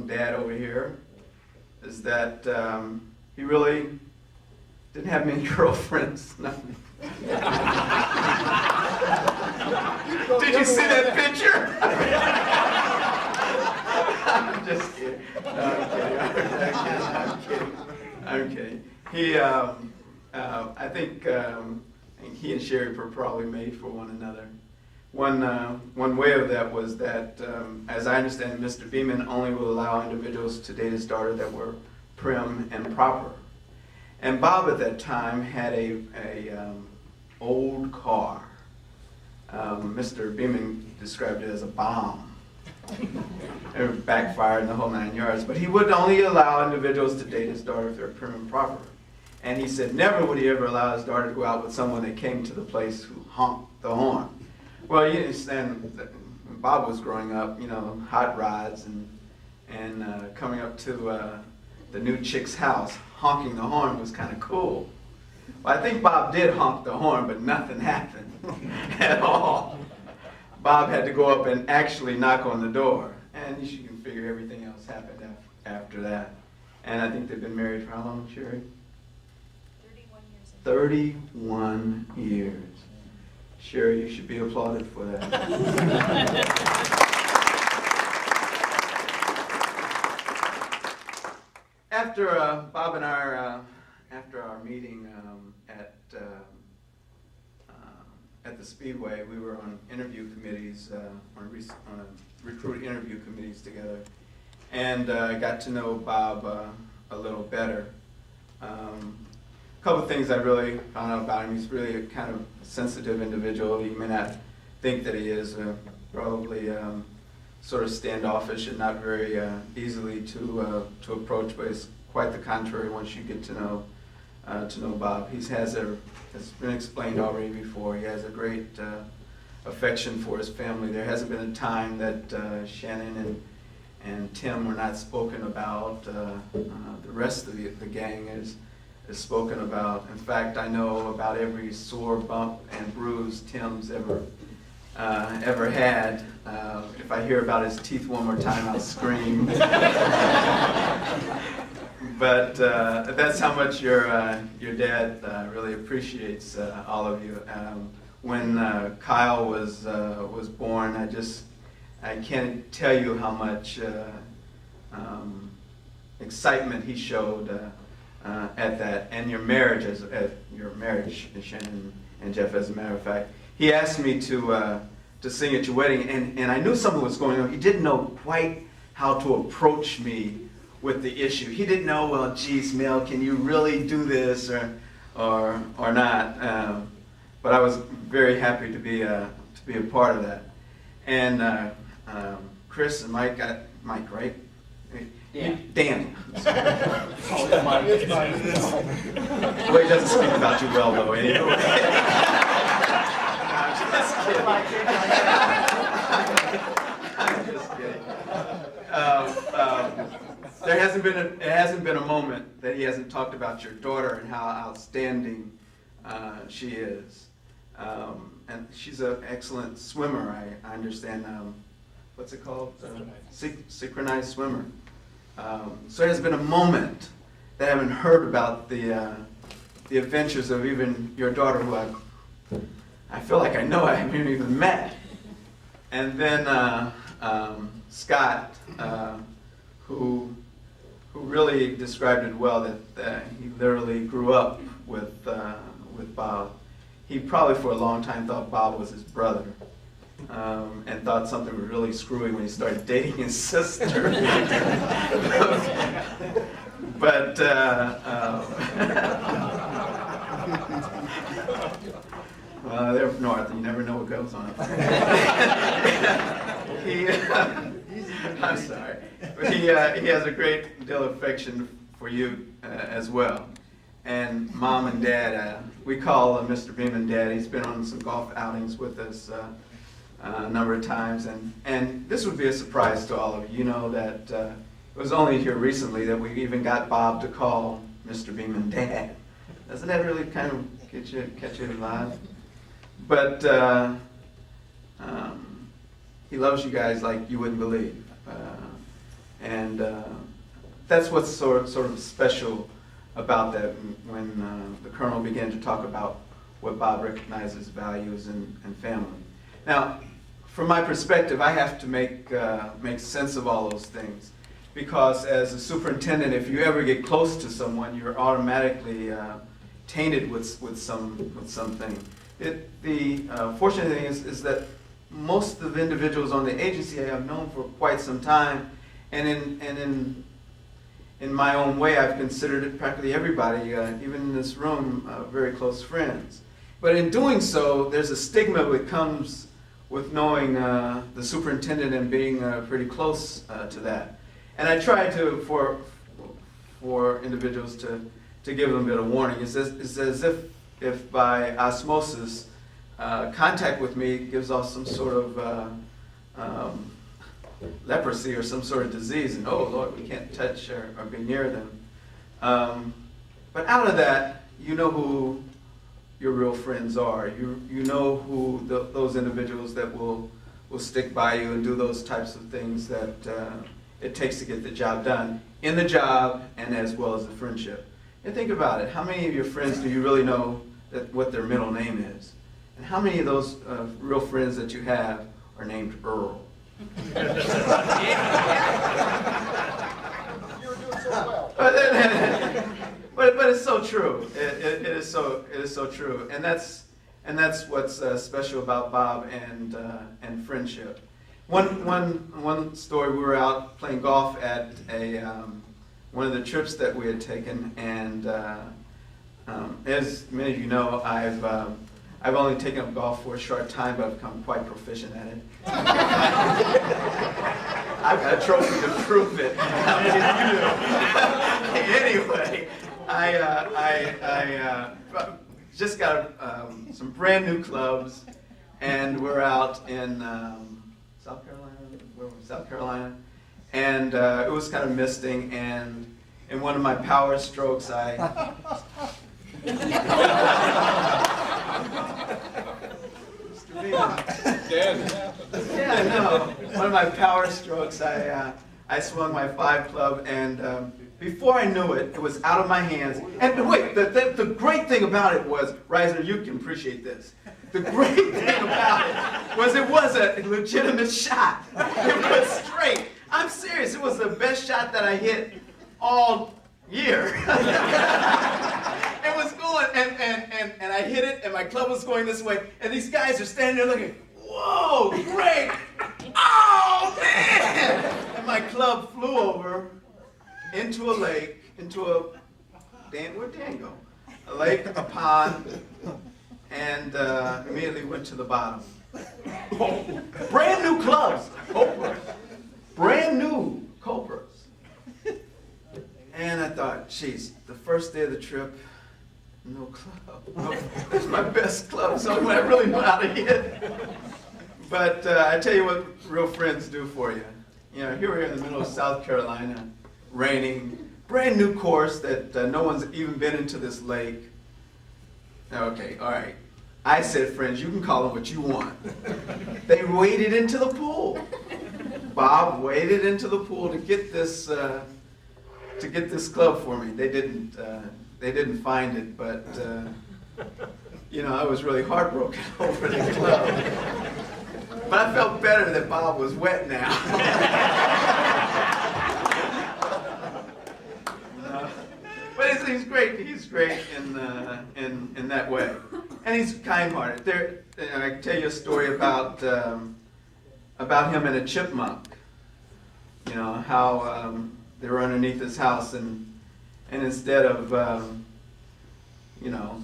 [SPEAKER 15] Dad over here, is that he really didn't have many girlfriends. No. Did you see that picture? I'm just kidding. No, I'm kidding. I think he and Sherry were probably made for one another. One way of that was that, as I understand it, Mr. Beeman only will allow individuals to date his daughter that were prim and proper. And Bob at that time had a old car. Mr. Beeman described it as a bomb. It backfired in the whole 9 yards. But he would only allow individuals to date his daughter if they're prim and proper. And he said never would he ever allow his daughter to go out with someone that came to the place who honked the horn. Well, you understand, when Bob was growing up, you know, hot rods and coming up to the new chick's house, honking the horn was kind of cool. Well, I think Bob did honk the horn, but nothing happened at all. Bob had to go up and actually knock on the door. And you can figure everything else happened after that. And I think they've been married for how long, Sherry? 31 years. Sherry, you should be applauded for that. After Bob and I, after our meeting at the Speedway, we were on interview committees, on recruit interview committees together, and got to know Bob a little better. A couple of things I really found out about him. He's really a kind of sensitive individual. You may not think that he is. Probably sort of standoffish and not very easily to approach, but it's quite the contrary once you get to know Bob. Has been explained already before. He has a great affection for his family. There hasn't been a time that Shannon and Tim were not spoken about. The rest of the gang is spoken about. In fact, I know about every sore, bump, and bruise Tim's ever had. If I hear about his teeth one more time, I'll scream. But that's how much your dad really appreciates all of you. When Kyle was born, I can't tell you how much excitement he showed at that, and your marriage, Shannon and Jeff. As a matter of fact, he asked me to to sing at your wedding, and I knew something was going on. He didn't know quite how to approach me with the issue. He didn't know, well, geez, Mel, can you really do this or not? But I was very happy to be a part of that. And Chris and Mike, Mike, right? Dan. Dan.
[SPEAKER 2] Oh, Mike. It's Mike.
[SPEAKER 15] Well, he doesn't speak about you well, though, anyway. I'm just kidding. There hasn't been a moment that he hasn't talked about your daughter and how outstanding she is. And she's an excellent swimmer, I understand. What's it called? Synchronized swimmer. So there has been a moment that I haven't heard about the adventures of even your daughter, who I feel like I know, I haven't even met. And then Scott, who really described it well, that he literally grew up with Bob. He probably for a long time thought Bob was his brother, and thought something was really screwy when he started dating his sister. But they're up north, you never know what goes on. I'm sorry. He has a great deal of affection for you as well. And Mom and Dad, we call Mr. Beeman Dad. He's been on some golf outings with us a number of times. And this would be a surprise to all of you. You know that it was only here recently that we even got Bob to call Mr. Beeman Dad. Doesn't that really kind of catch you alive? But he loves you guys like you wouldn't believe. And that's what's sort of special about that when the Colonel began to talk about what Bob recognizes values and family. Now, from my perspective, I have to make sense of all those things, because as a superintendent, if you ever get close to someone, you're automatically tainted with something. The fortunate thing is that most of the individuals on the agency I have known for quite some time, and in my own way, I've considered it practically everybody, even in this room, very close friends. But in doing so, there's a stigma that comes with knowing the superintendent and being pretty close to that. And I try to, for individuals to give them a bit of warning. It's as if by osmosis, contact with me gives off some sort of leprosy or some sort of disease, and oh Lord, we can't touch or be near them. But out of that, you know who your real friends are. You know who those individuals that will stick by you and do those types of things that it takes to get the job done, in the job and as well as the friendship. And think about it, how many of your friends do you really know what their middle name is? And how many of those real friends that you have are named Earl?
[SPEAKER 2] You were doing so well.
[SPEAKER 15] But it's so true. It is so true, and that's what's special about Bob and friendship. One story, we were out playing golf at one of the trips that we had taken, and as many of you know, I've only taken up golf for a short time, but I've become quite proficient at it. I've got a trophy to prove it. Anyway, I just got some brand new clubs, and we're out in South Carolina, and it was kind of misting, and in one of my power strokes, Yeah, no. One of my power strokes, I swung my 5 club, and before I knew it, it was out of my hands. And wait, the great thing about it was, Reisner, you can appreciate this. The great thing about it was a legitimate shot. It was straight. I'm serious. It was the best shot that I hit all year. It was going, and I hit it, and my club was going this way, and these guys are standing there looking, whoa! whoa, great. Oh, man. And my club flew over into a lake, where'd Dan go? A lake, a pond, and immediately went to the bottom. Brand new clubs, Cobras. Brand new Cobras. And I thought, geez, the first day of the trip, no club. No, that's my best club, so I really know how to hit. But I tell you what real friends do for you. You know, here we are in the middle of South Carolina, raining, brand new course that no one's even been into this lake. Okay, all right. I said, friends, you can call them what you want. They waded into the pool. Bob waded into the pool to get this club for me. They didn't find it, but you know, I was really heartbroken over the club. But I felt better that Bob was wet now. But he's great. He's great in that way, and he's kind-hearted. And I can tell you a story about him and a chipmunk. You know how they were underneath his house, and instead of you know,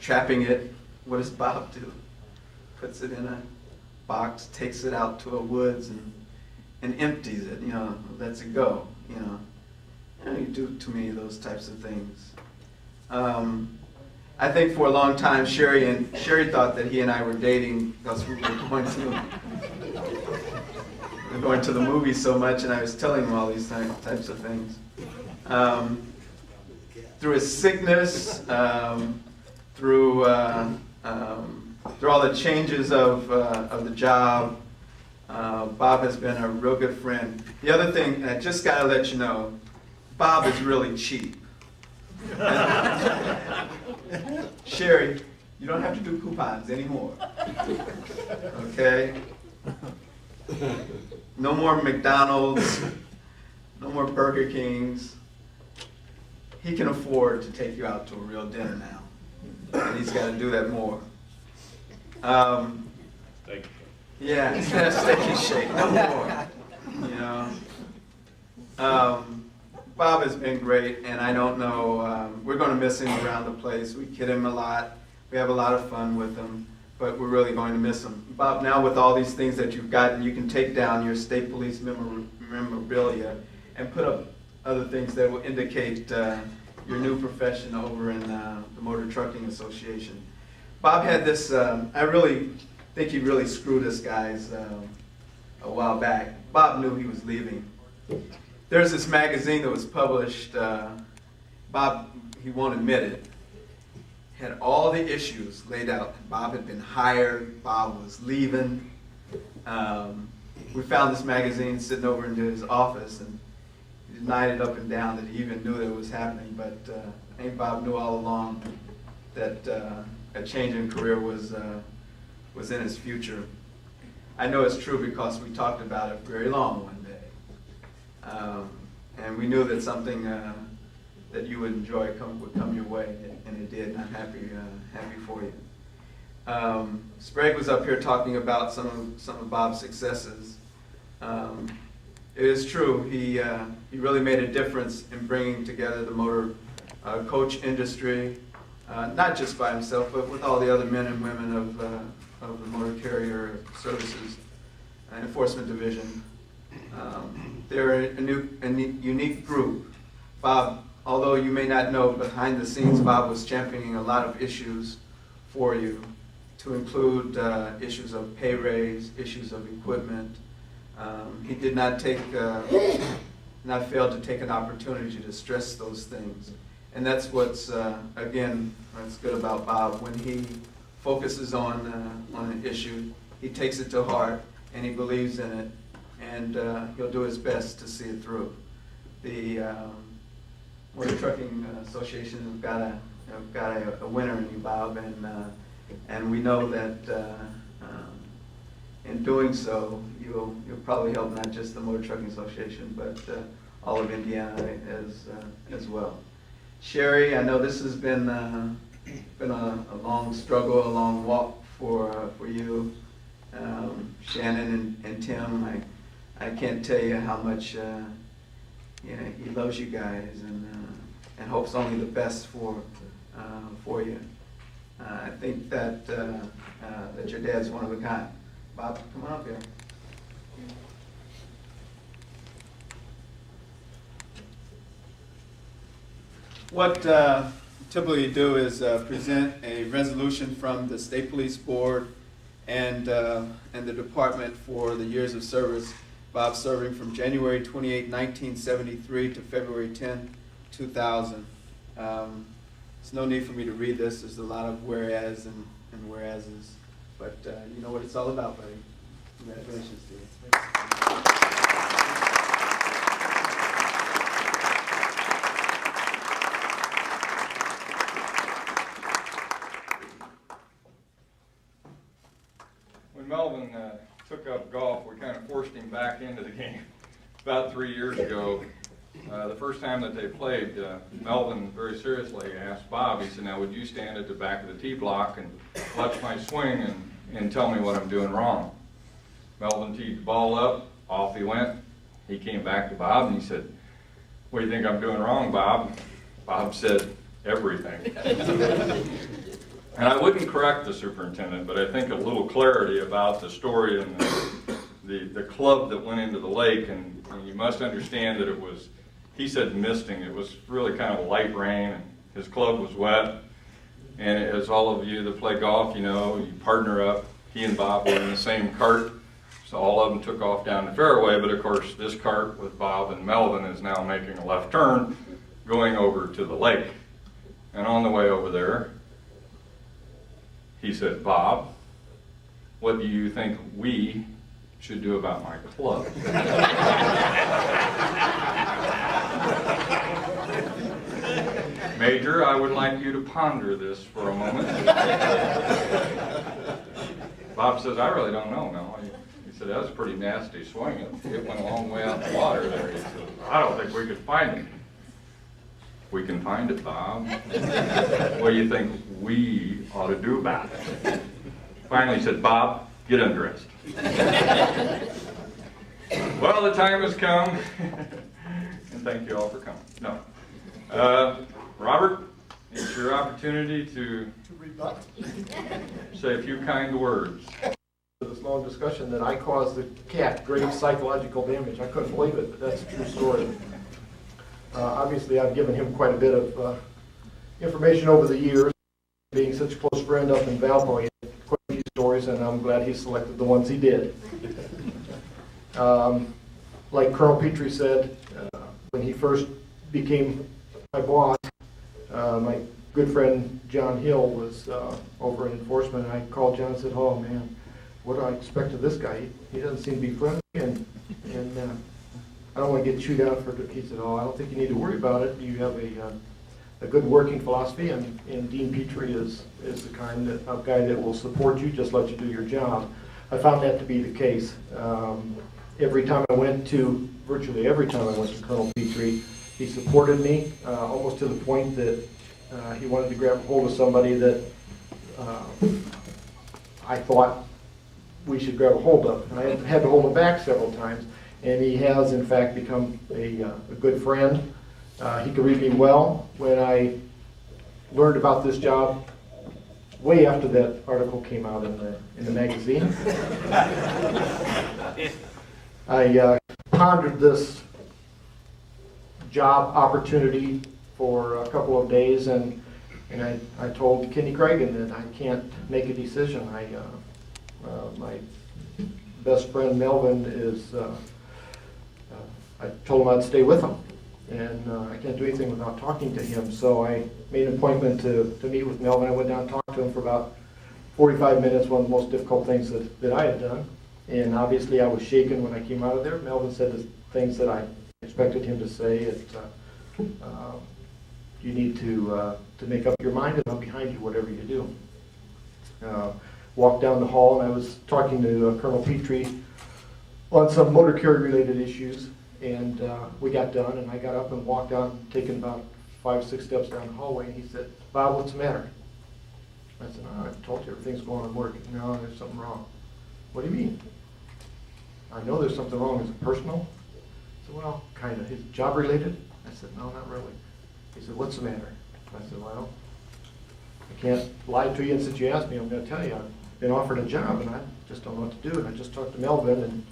[SPEAKER 15] trapping it, what does Bob do? Puts it in a box, takes it out to a woods, and empties it. You know, lets it go. You know, you do to me those types of things. I think for a long time, Sherry thought that he and I were dating because we were going to the movies so much, and I was telling him all these types of things. Through his sickness, through all the changes of the job, Bob has been a real good friend. The other thing, and I just got to let you know, Bob is really cheap. Sherry, you don't have to do coupons anymore. Okay? No more McDonald's, no more Burger Kings. He can afford to take you out to a real dinner now. And he's got to do that more. Yeah, steak shake, no more. You know. Bob has been great, and I don't know, we're going to miss him around the place. We kid him a lot. We have a lot of fun with him, but we're really going to miss him. Bob, now with all these things that you've gotten, you can take down your state police memorabilia and put up other things that will indicate your new profession over in the Motor Trucking Association. Bob had this, I really think he really screwed us guys a while back. Bob knew he was leaving. There's this magazine that was published, Bob, he won't admit it, had all the issues laid out. Bob had been hired, Bob was leaving. We found this magazine sitting over in his office, and he denied it up and down that he even knew that it was happening, but I think Bob knew all along that a change in career was in his future. I know it's true because we talked about it very long one day. And we knew that something that you would enjoy would come your way, and it did, and I'm happy for you. Sprague was up here talking about some of Bob's successes. It is true, he really made a difference in bringing together the motor coach industry, not just by himself, but with all the other men and women of the Motor Carrier Services Enforcement Division. They're a unique group. Bob, although you may not know, behind the scenes, Bob was championing a lot of issues for you, to include issues of pay raise, issues of equipment. He did not fail to take an opportunity to stress those things. And that's what's, again, what's good about Bob. When he focuses on an issue, he takes it to heart, and he believes in it, and he'll do his best to see it through. The Motor Trucking Association has got a winner in you, Bob, and we know that in doing so, you'll probably help not just the Motor Trucking Association, but all of Indiana as well. Sherry, I know this has been a long struggle, a long walk for you. Shannon and Tim, I can't tell you how much he loves you guys and hopes only the best for you. I think that that your dad's one of a kind. Bob, come on up here. What typically do is present a resolution from the State Police Board and the department for the years of service. Bob serving from January 28, 1973 to February 10, 2000. There's no need for me to read this. There's a lot of whereas and whereases, but you know what it's all about, buddy. Congratulations to you.
[SPEAKER 6] When Melvin took up golf, we kind of forced him back into the game about 3 years ago. The first time that they played, Melvin very seriously asked Bob, he said, now would you stand at the back of the tee block and watch my swing and tell me what I'm doing wrong? Melvin teed the ball up, off he went. He came back to Bob and he said, what do you think I'm doing wrong, Bob? Bob said, everything. And I wouldn't correct the superintendent, but I think a little clarity about the story and the club that went into the lake, and you must understand that it was, he said misting, it was really kind of a light rain, and his club was wet, and as all of you that play golf, you know, you partner up. He and Bob were in the same cart, so all of them took off down the fairway, but of course this cart with Bob and Melvin is now making a left turn, going over to the lake. And on the way over there, he said, Bob, what do you think we should do about my club? Major, I would like you to ponder this for a moment. Bob says, I really don't know, Mel. He said, that was a pretty nasty swing. It went a long way out the water there. He said, I don't think we could find it. We can find it, Bob. What do you think we ought to do about it? Finally he said, Bob, get undressed. Well, the time has come. And thank you all for coming. No. Robert, it's your opportunity to
[SPEAKER 2] rebut.
[SPEAKER 6] Say a few kind words.
[SPEAKER 2] This long discussion that I caused the cat grave psychological damage. I couldn't believe it, but that's a true story. Obviously, I've given him quite a bit of information over the years. Being such a close friend up in Valpo, he had quite a few stories, and I'm glad he selected the ones he did. Like Colonel Petrie said, when he first became my boss, my good friend John Hill was over in enforcement, and I called John and said, oh man, what do I expect of this guy? He doesn't seem to be friendly, and I don't want to get chewed out for it. He said, oh, I don't think you need to worry about it. You have a good working philosophy, and Dean Petrie is the kind of guy that will support you, just let you do your job. I found that to be the case. Virtually every time I went to Colonel Petrie, he supported me, almost to the point that he wanted to grab hold of somebody that I thought we should grab a hold of. And I had to hold him back several times, and he has, in fact, become a good friend. He could read me well. When I learned about this job, way after that article came out in the magazine, I pondered this job opportunity for a couple of days, and I told Kenny Cragen that I can't make a decision. My best friend Melvin is, I told him I'd stay with him, and I can't do anything without talking to him, so I made an appointment to meet with Melvin. I went down and talked to him for about 45 minutes, one of the most difficult things that I had done, and obviously I was shaken when I came out of there. Melvin said the things that I expected him to say. You need to make up your mind, and I'm behind you whatever you do. Walked down the hall, and I was talking to Colonel Petrie on some motor carrier related issues, and we got done, and I got up and walked out, taking about 5 or 6 steps down the hallway, and he said, Bob, what's the matter? I said, I told you everything's going on work. No, there's something wrong. what do you mean? I know there's something wrong. Is it personal? I said, well, kind of. Is it job related? I said, no, not really. He said, what's the matter? I said, well, I can't lie to you, and since you asked me, I'm going to tell you. I've been offered a job, and I just don't know what to do. And I just talked to Melvin,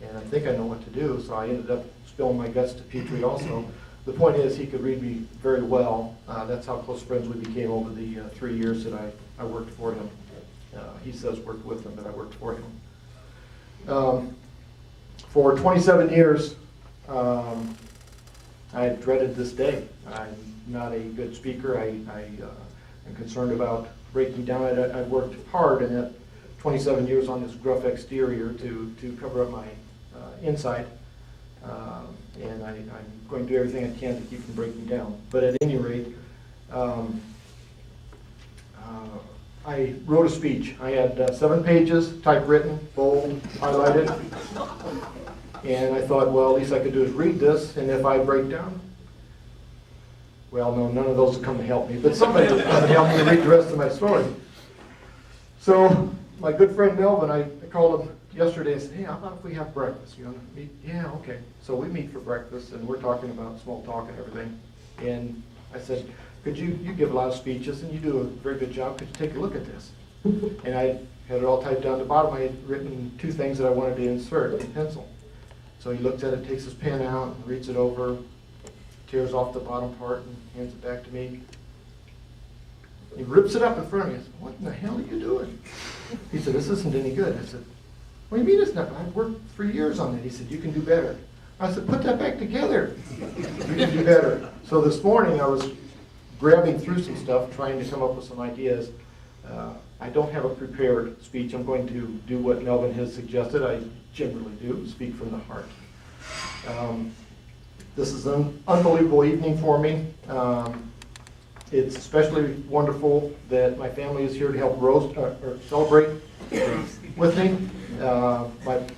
[SPEAKER 2] and I think I know what to do. So I ended up spilling my guts to Petrie also. The point is, he could read me very well. That's how close friends we became over the 3 years that I worked for him. He says worked with him, but I worked for him. For 27 years, I dreaded this day. I'm not a good speaker. I am concerned about breaking down. I worked hard in that 27 years on this gruff exterior to cover up my inside. And I'm going to do everything I can to keep from breaking down. But at any rate, I wrote a speech. I had 7 pages, typewritten, bold, highlighted. And I thought, well, at least I could do is read this, and if I break down, well, no, none of those will come to help me, but somebody will come to help me read the rest of my story. So my good friend Melvin, I called him yesterday and said, hey, how about if we have breakfast? You want to meet? Yeah, okay. So we meet for breakfast, and we're talking about small talk and everything. And I said, could you give a lot of speeches, and you do a very good job. Could you take a look at this? And I had it all typed down at the bottom. I had written 2 things that I wanted to insert in pencil. So he looks at it, takes his pen out, and reads it over, tears off the bottom part, and hands it back to me. He rips it up in front of me. I said, what in the hell are you doing? He said, this isn't any good. I said, what do you mean it's not? I've worked for years on it. He said, you can do better. I said, put that back together. You can do better. So this morning I was grabbing through some stuff, trying to come up with some ideas. I don't have a prepared speech. I'm going to do what Melvin has suggested. I generally do, speak from the heart. This is an unbelievable evening for me. It's especially wonderful that my family is here to help roast or celebrate with me.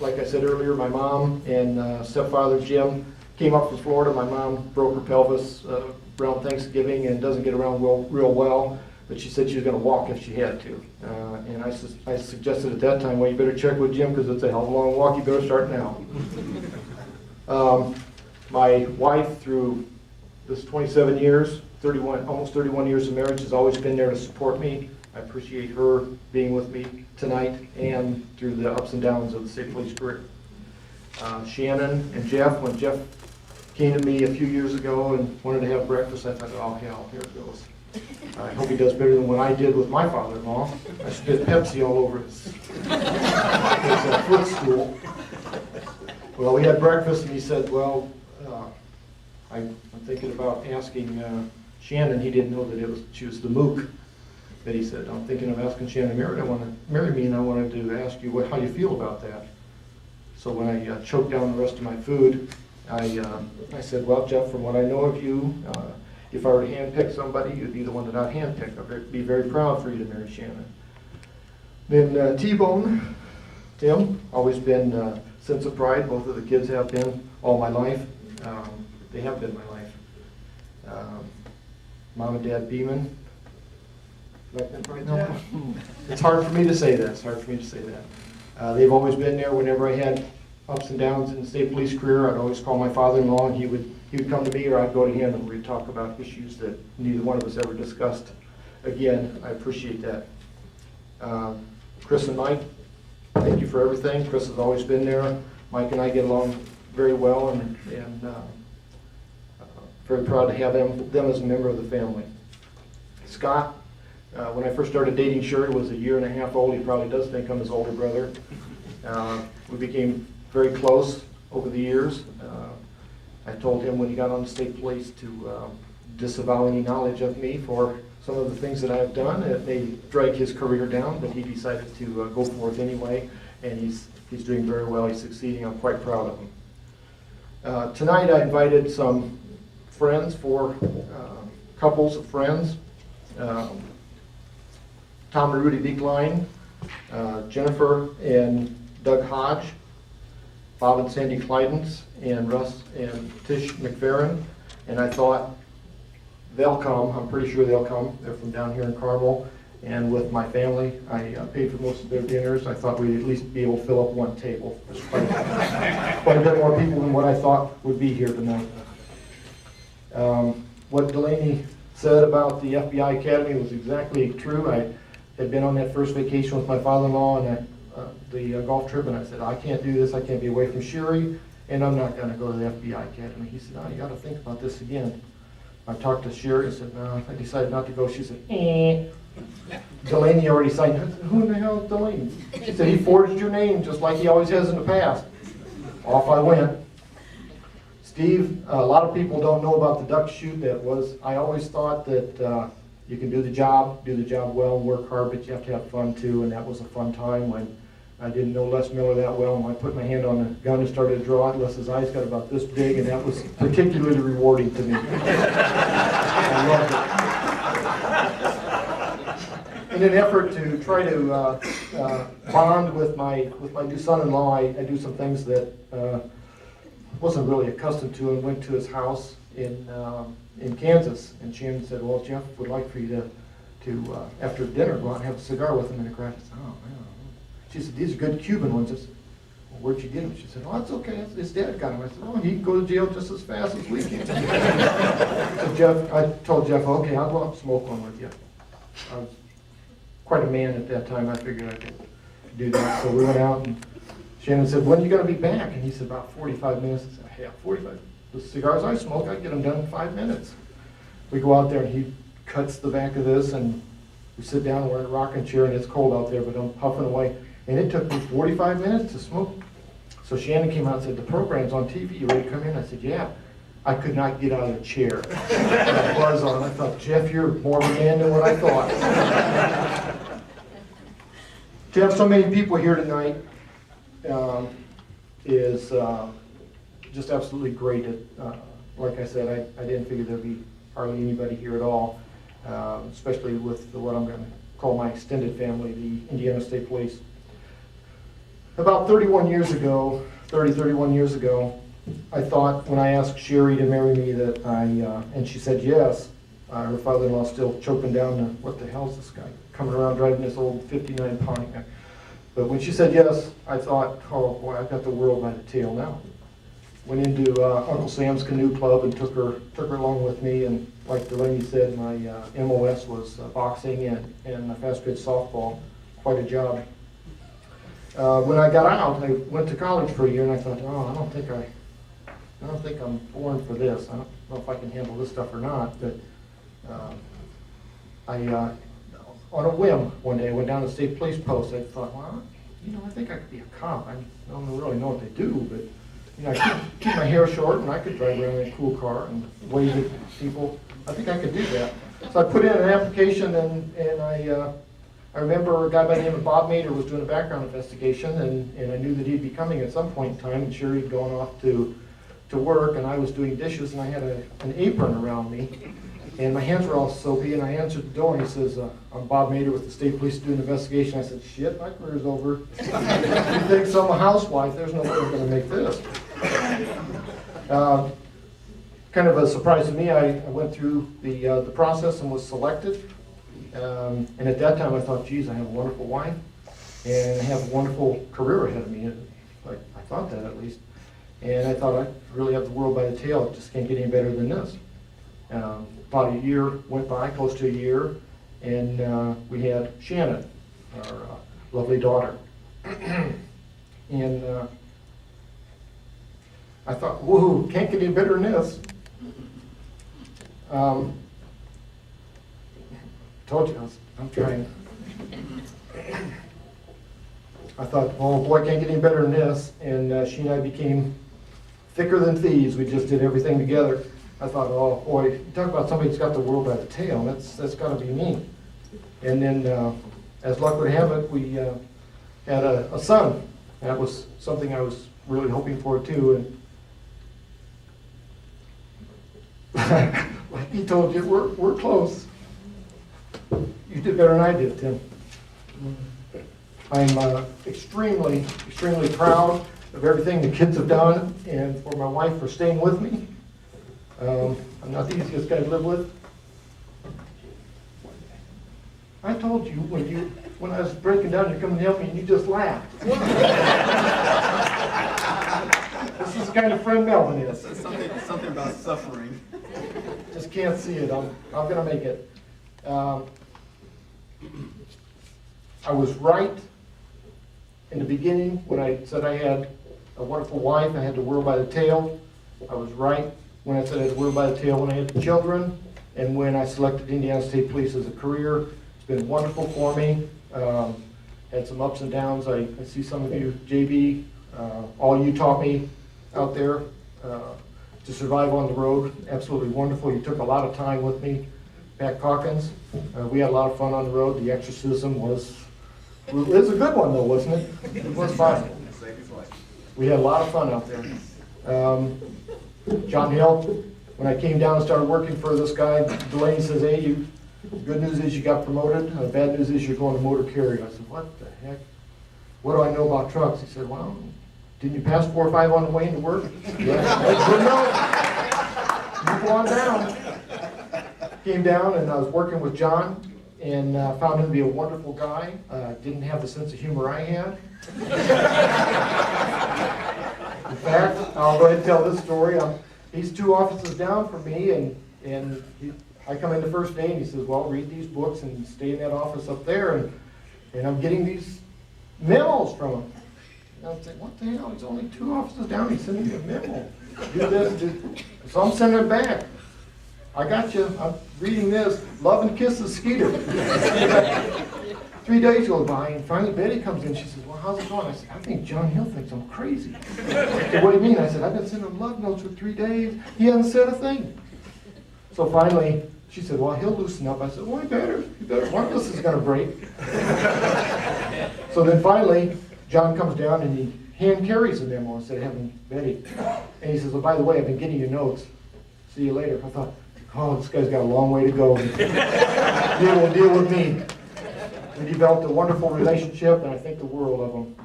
[SPEAKER 2] Like I said earlier, my mom and stepfather Jim came up from Florida. My mom broke her pelvis around Thanksgiving and doesn't get around real well, but she said she was going to walk if she had to. And I suggested at that time, well, you better check with Jim because it's a hell of a long walk. You better start now. My wife, through this 27 years, almost 31 years of marriage, has always been there to support me. I appreciate her being with me tonight and through the ups and downs of the state police career. Shannon and Jeff, when Jeff came to me a few years ago and wanted to have breakfast, I thought, oh hell, here it goes. I hope he does better than what I did with my father-in-law. I spit Pepsi all over his footstool. Well, we had breakfast and he said, well, I'm thinking about asking Shannon. He didn't know that she was the mook. But he said, I'm thinking of asking Shannon to marry me, and I wanted to ask you how you feel about that. So when I choked down the rest of my food, I said, well, Jeff, from what I know of you, if I were to handpick somebody, you'd be the one that I'd handpick. I'd be very proud for you to marry Shannon. Then T-Bone, Tim, always been a sense of pride. Both of the kids have been all my life. They have been my life. Mom and Dad Beeman. Right now? It's hard for me to say that. They've always been there whenever I had ups and downs in the state police career. I'd always call my father-in-law, and he would come to me, or I'd go to him, and we'd talk about issues that neither one of us ever discussed. Again, I appreciate that. Chris and Mike, thank you for everything. Chris has always been there. Mike and I get along very well, and very proud to have them as a member of the family. Scott, when I first started dating Sherry, was a year and a half old. He probably does think I'm his older brother. We became very close over the years. I told him when he got on the state police to disavow any knowledge of me for some of the things that I've done. It may drag his career down, but he decided to go forth anyway, and he's doing very well. He's succeeding. I'm quite proud of him. Tonight I invited some friends, 4 couples of friends. Tom and Rudy Beekline, Jennifer and Doug Hodge, Bob and Sandy Kleidens, and Russ and Tish McFerrin. And I thought they'll come. I'm pretty sure they'll come. They're from down here in Carmel. And with my family, I paid for most of their dinners. I thought we'd at least be able to fill up one table. There's quite a bit more people than what I thought would be here tonight. What Delaney said about the FBI Academy was exactly true. I had been on that first vacation with my father-in-law and the golf trip, and I said, I can't do this. I can't be away from Sherry, and I'm not going to go to the FBI Academy. He said, you got to think about this again. I talked to Sherry and said, no, I decided not to go. She said, Delaney already signed. I said, who in the hell is Delaney? She said, he forged your name just like he always has in the past. Off I went. Steve, a lot of people don't know about the duck shoot. I always thought that you can do the job well, and work hard, but you have to have fun too, and that was a fun time when I didn't know Les Miller that well, and when I put my hand on the gun and started to draw it, Les's eyes got about this big, and that was particularly rewarding to me. I loved it. In an effort to try to bond with my new son-in-law, I do some things that wasn't really accustomed to, and went to his house in Kansas. And Shannon said, well, Jeff would like for you to after dinner, go out and have a cigar with him in the garage. I said, oh, man. She said, these are good Cuban ones. I said, well, where'd you get them? She said, oh, that's okay. His dad got them. I said, oh, he can go to jail just as fast as we can. So I told Jeff, okay, I'll go out and smoke one with you. I was quite a man at that time. I figured I could do that. So we went out, and Shannon said, when are you going to be back? And he said, about 45 minutes. I said, yeah, 45. The cigars I smoke, I get them done in 5 minutes. We go out there, and he cuts the back of this, and we sit down, we're in a rocking chair, and it's cold out there, but I'm puffing away. And it took me 45 minutes to smoke. So Shannon came out and said, the program's on TV, you ready to come in? I said, yeah. I could not get out of the chair. I was on. I thought, Jeff, you're more of a man than what I thought. To have so many people here tonight is just absolutely great. Like I said, I didn't figure there'd be hardly anybody here at all, especially with what I'm going to call my extended family, the Indiana State Police. About 31 years ago, I thought when I asked Sherry to marry me that and she said yes, her father-in-law still choking down the, what the hell's this guy coming around driving this old 59 Pontiac. But when she said yes, I thought, oh boy, I've got the world by the tail now. Went into Uncle Sam's Canoe Club and took her along with me, and like Delaney said, my MOS was boxing and fast pitch softball, quite a job. When I got out, I went to college for a year, and I thought, oh, I don't think I'm born for this. I don't know if I can handle this stuff or not. But on a whim, one day I went down to the state police post. I thought, well, I think I could be a cop. I don't really know what they do, but I could keep my hair short, and I could drive around in a cool car and wave at people. I think I could do that. So I put in an application, and I remember a guy by the name of Bob Mader was doing a background investigation, and I knew that he'd be coming at some point in time, and Sherry had gone off to work, and I was doing dishes, and I had an apron around me, and my hands were all soapy, and I answered the door, and he says, I'm Bob Mader with the state police doing an investigation. I said, shit, my career's over. He thinks I'm a housewife. There's no way I'm going to make this. Kind of a surprise to me, I went through the process and was selected. And at that time I thought, geez, I have a wonderful wife and I have a wonderful career ahead of me. I thought that at least. And I thought I really have the world by the tail. It just can't get any better than this. About a year went by, close to a year, and we had Shannon, our lovely daughter. And I thought, whoa, can't get any better than this. Told you, I'm trying. I thought, oh boy, can't get any better than this. And she and I became thicker than thieves. We just did everything together. I thought, oh boy, you talk about somebody who's got the world by the tail. That's got to be me. And then, as luck would have it, we had a son. That was something I was really hoping for too. And like he told you, we're close. You did better than I did, Tim. I'm extremely, extremely proud of everything the kids have done, and for my wife for staying with me. I'm not the easiest guy to live with. I told you when I was breaking down, you're coming to help me, and you just laughed. This is the kind of friend Melvin is.
[SPEAKER 15] Something about suffering.
[SPEAKER 2] Just can't see it. I'm gonna make it. I was right in the beginning when I said I had a wonderful wife. I had the world by the tail. I was right when I said I had the world by the tail when I had children, and when I selected Indiana State Police as a career. It's been wonderful for me. Had some ups and downs. I see some of you, JB, all you taught me out there to survive on the road. Absolutely wonderful. You took a lot of time with me. Pat Calkins, we had a lot of fun on the road. The exorcism was a good one though, wasn't it? It was fun. We had a lot of fun out there. John Hill, when I came down and started working for this guy, Delaney says, hey, good news is you got promoted. Bad news is you're going to motor carrier. I said, what the heck? What do I know about trucks? He said, well, didn't you pass 4 or 5 on the way into work? Yeah. Good enough. You go on down. Came down and I was working with John and found him to be a wonderful guy. Didn't have the sense of humor I had. In fact, I'll go ahead and tell this story. He's 2 offices down from me, and I come in the first day and he says, well, read these books and stay in that office up there. And I'm getting these memos from him. And I'm saying, what the hell? He's only 2 offices down. He's sending me a memo. Do this, do. So I'm sending it back. I got you. I'm reading this. Love and kisses, Skeeter. 3 days go by, and finally Betty comes in. She says, well, how's it going? I said, I think John Hill thinks I'm crazy. She said, what do you mean? I said, I've been sending him love notes for 3 days. He hasn't said a thing. So finally, she said, well, he'll loosen up. I said, well, he better. One of us is going to break. So then finally, John comes down and he hand carries the memo instead of having Betty. And he says, well, by the way, I've been getting your notes. See you later. I thought, oh, this guy's got a long way to go. Deal with me. We developed a wonderful relationship, and I think the world of him.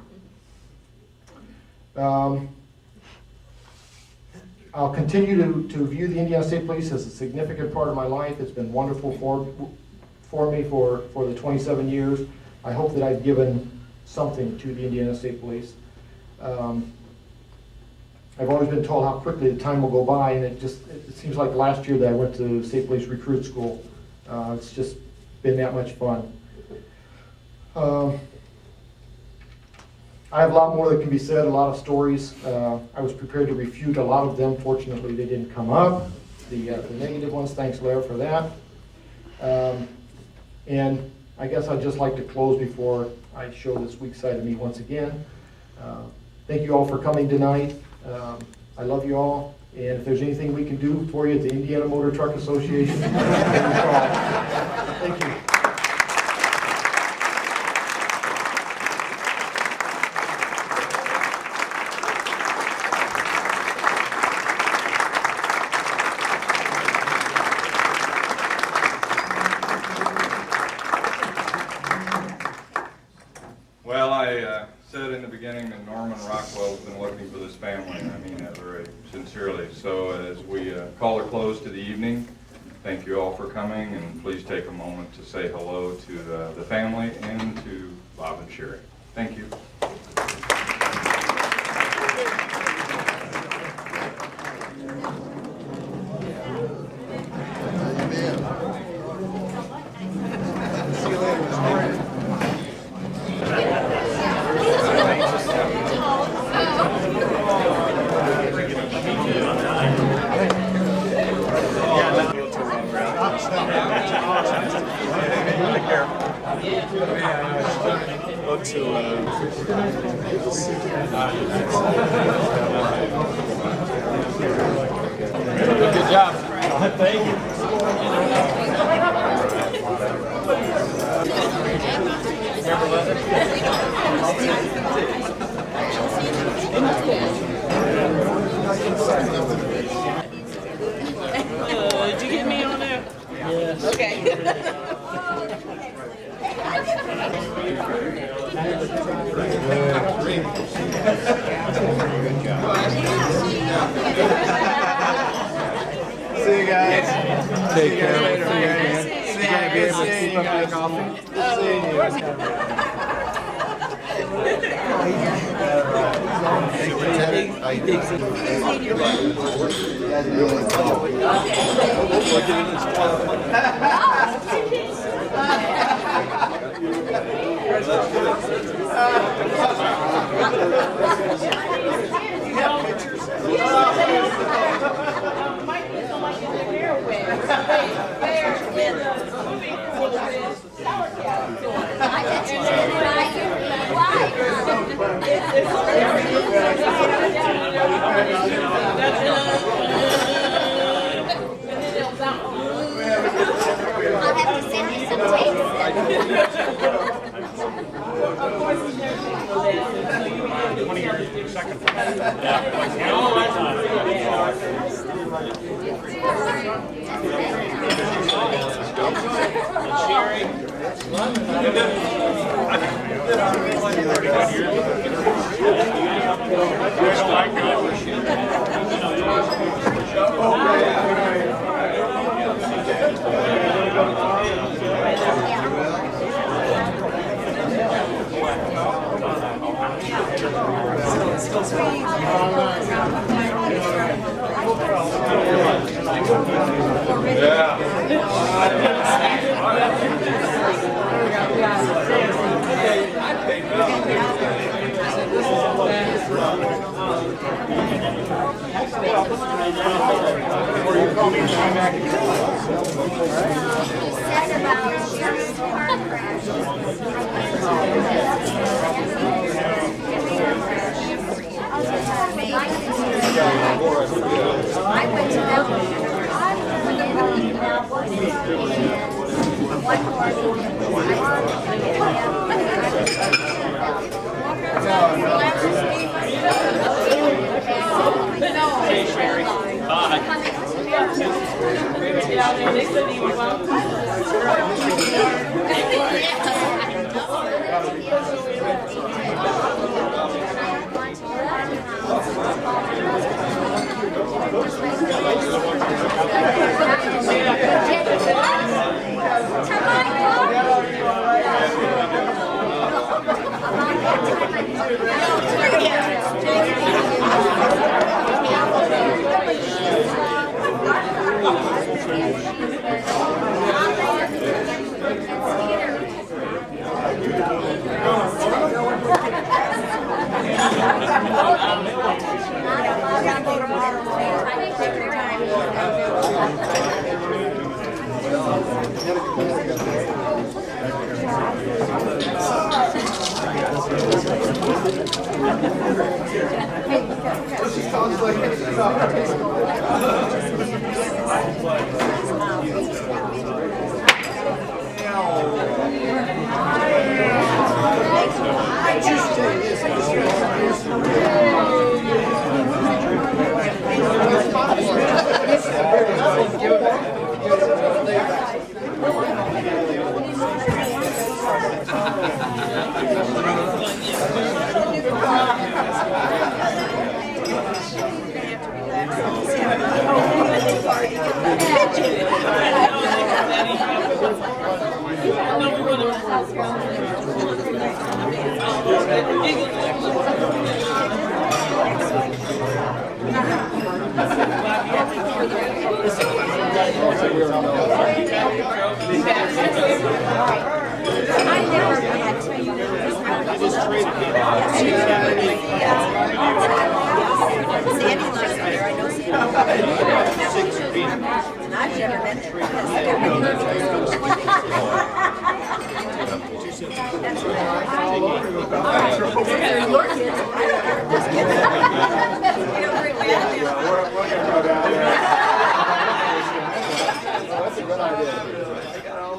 [SPEAKER 2] I'll continue to view the Indiana State Police as a significant part of my life. It's been wonderful for me for the 27 years. I hope that I've given something to the Indiana State Police. I've always been told how quickly the time will go by, and it seems like last year that I went to State Police recruit school. It's just been that much fun. I have a lot more that can be said, a lot of stories. I was prepared to refute a lot of them. Fortunately, they didn't come up. The negative ones, thanks, Lara, for that. And I guess I'd just like to close before I show this weak side of me once again. Thank you all for coming tonight. I love you all. And if there's anything we can do for you at the Indiana Motor Truck Association, thank you.
[SPEAKER 6] Well, I said in the beginning that Norman Rockwell's been looking for this family, and I mean that very sincerely. So as we call a close to the evening, thank you all for coming, and please take a moment to say hello to the family and to Bob and Sherry. Thank you.
[SPEAKER 1] Good job.
[SPEAKER 10] Thank you.
[SPEAKER 4] Did you get me on there? Yes.
[SPEAKER 16] Okay.
[SPEAKER 15] See you guys.
[SPEAKER 1] Take care.
[SPEAKER 15] See you guys later, man. See you guys.
[SPEAKER 2] be able to keep up your coffee? Good seeing you. Superintendent, how you
[SPEAKER 16] I'll have to send you some tapes. I went to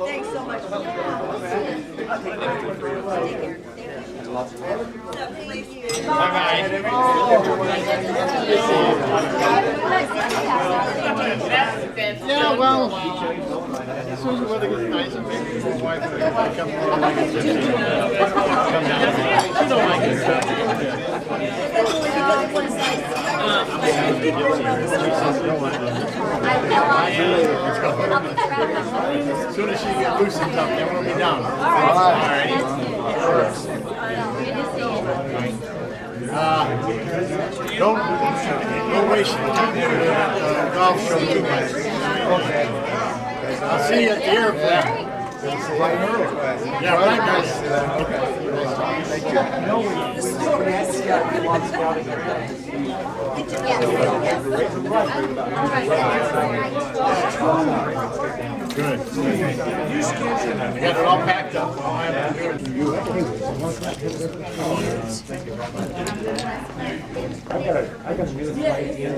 [SPEAKER 16] Thanks so much.
[SPEAKER 2] Yeah, well, as soon as the weather gets nice and maybe his wife and I come along and come down. She don't like it.
[SPEAKER 14] As soon as she gets loosened up, then we'll be down. All
[SPEAKER 16] right.
[SPEAKER 14] Don't waste your time there at the golf show too much. I'll see you at the airport. Yeah, right, guys. Good. I got it all packed up.
[SPEAKER 8] I got a new flight in.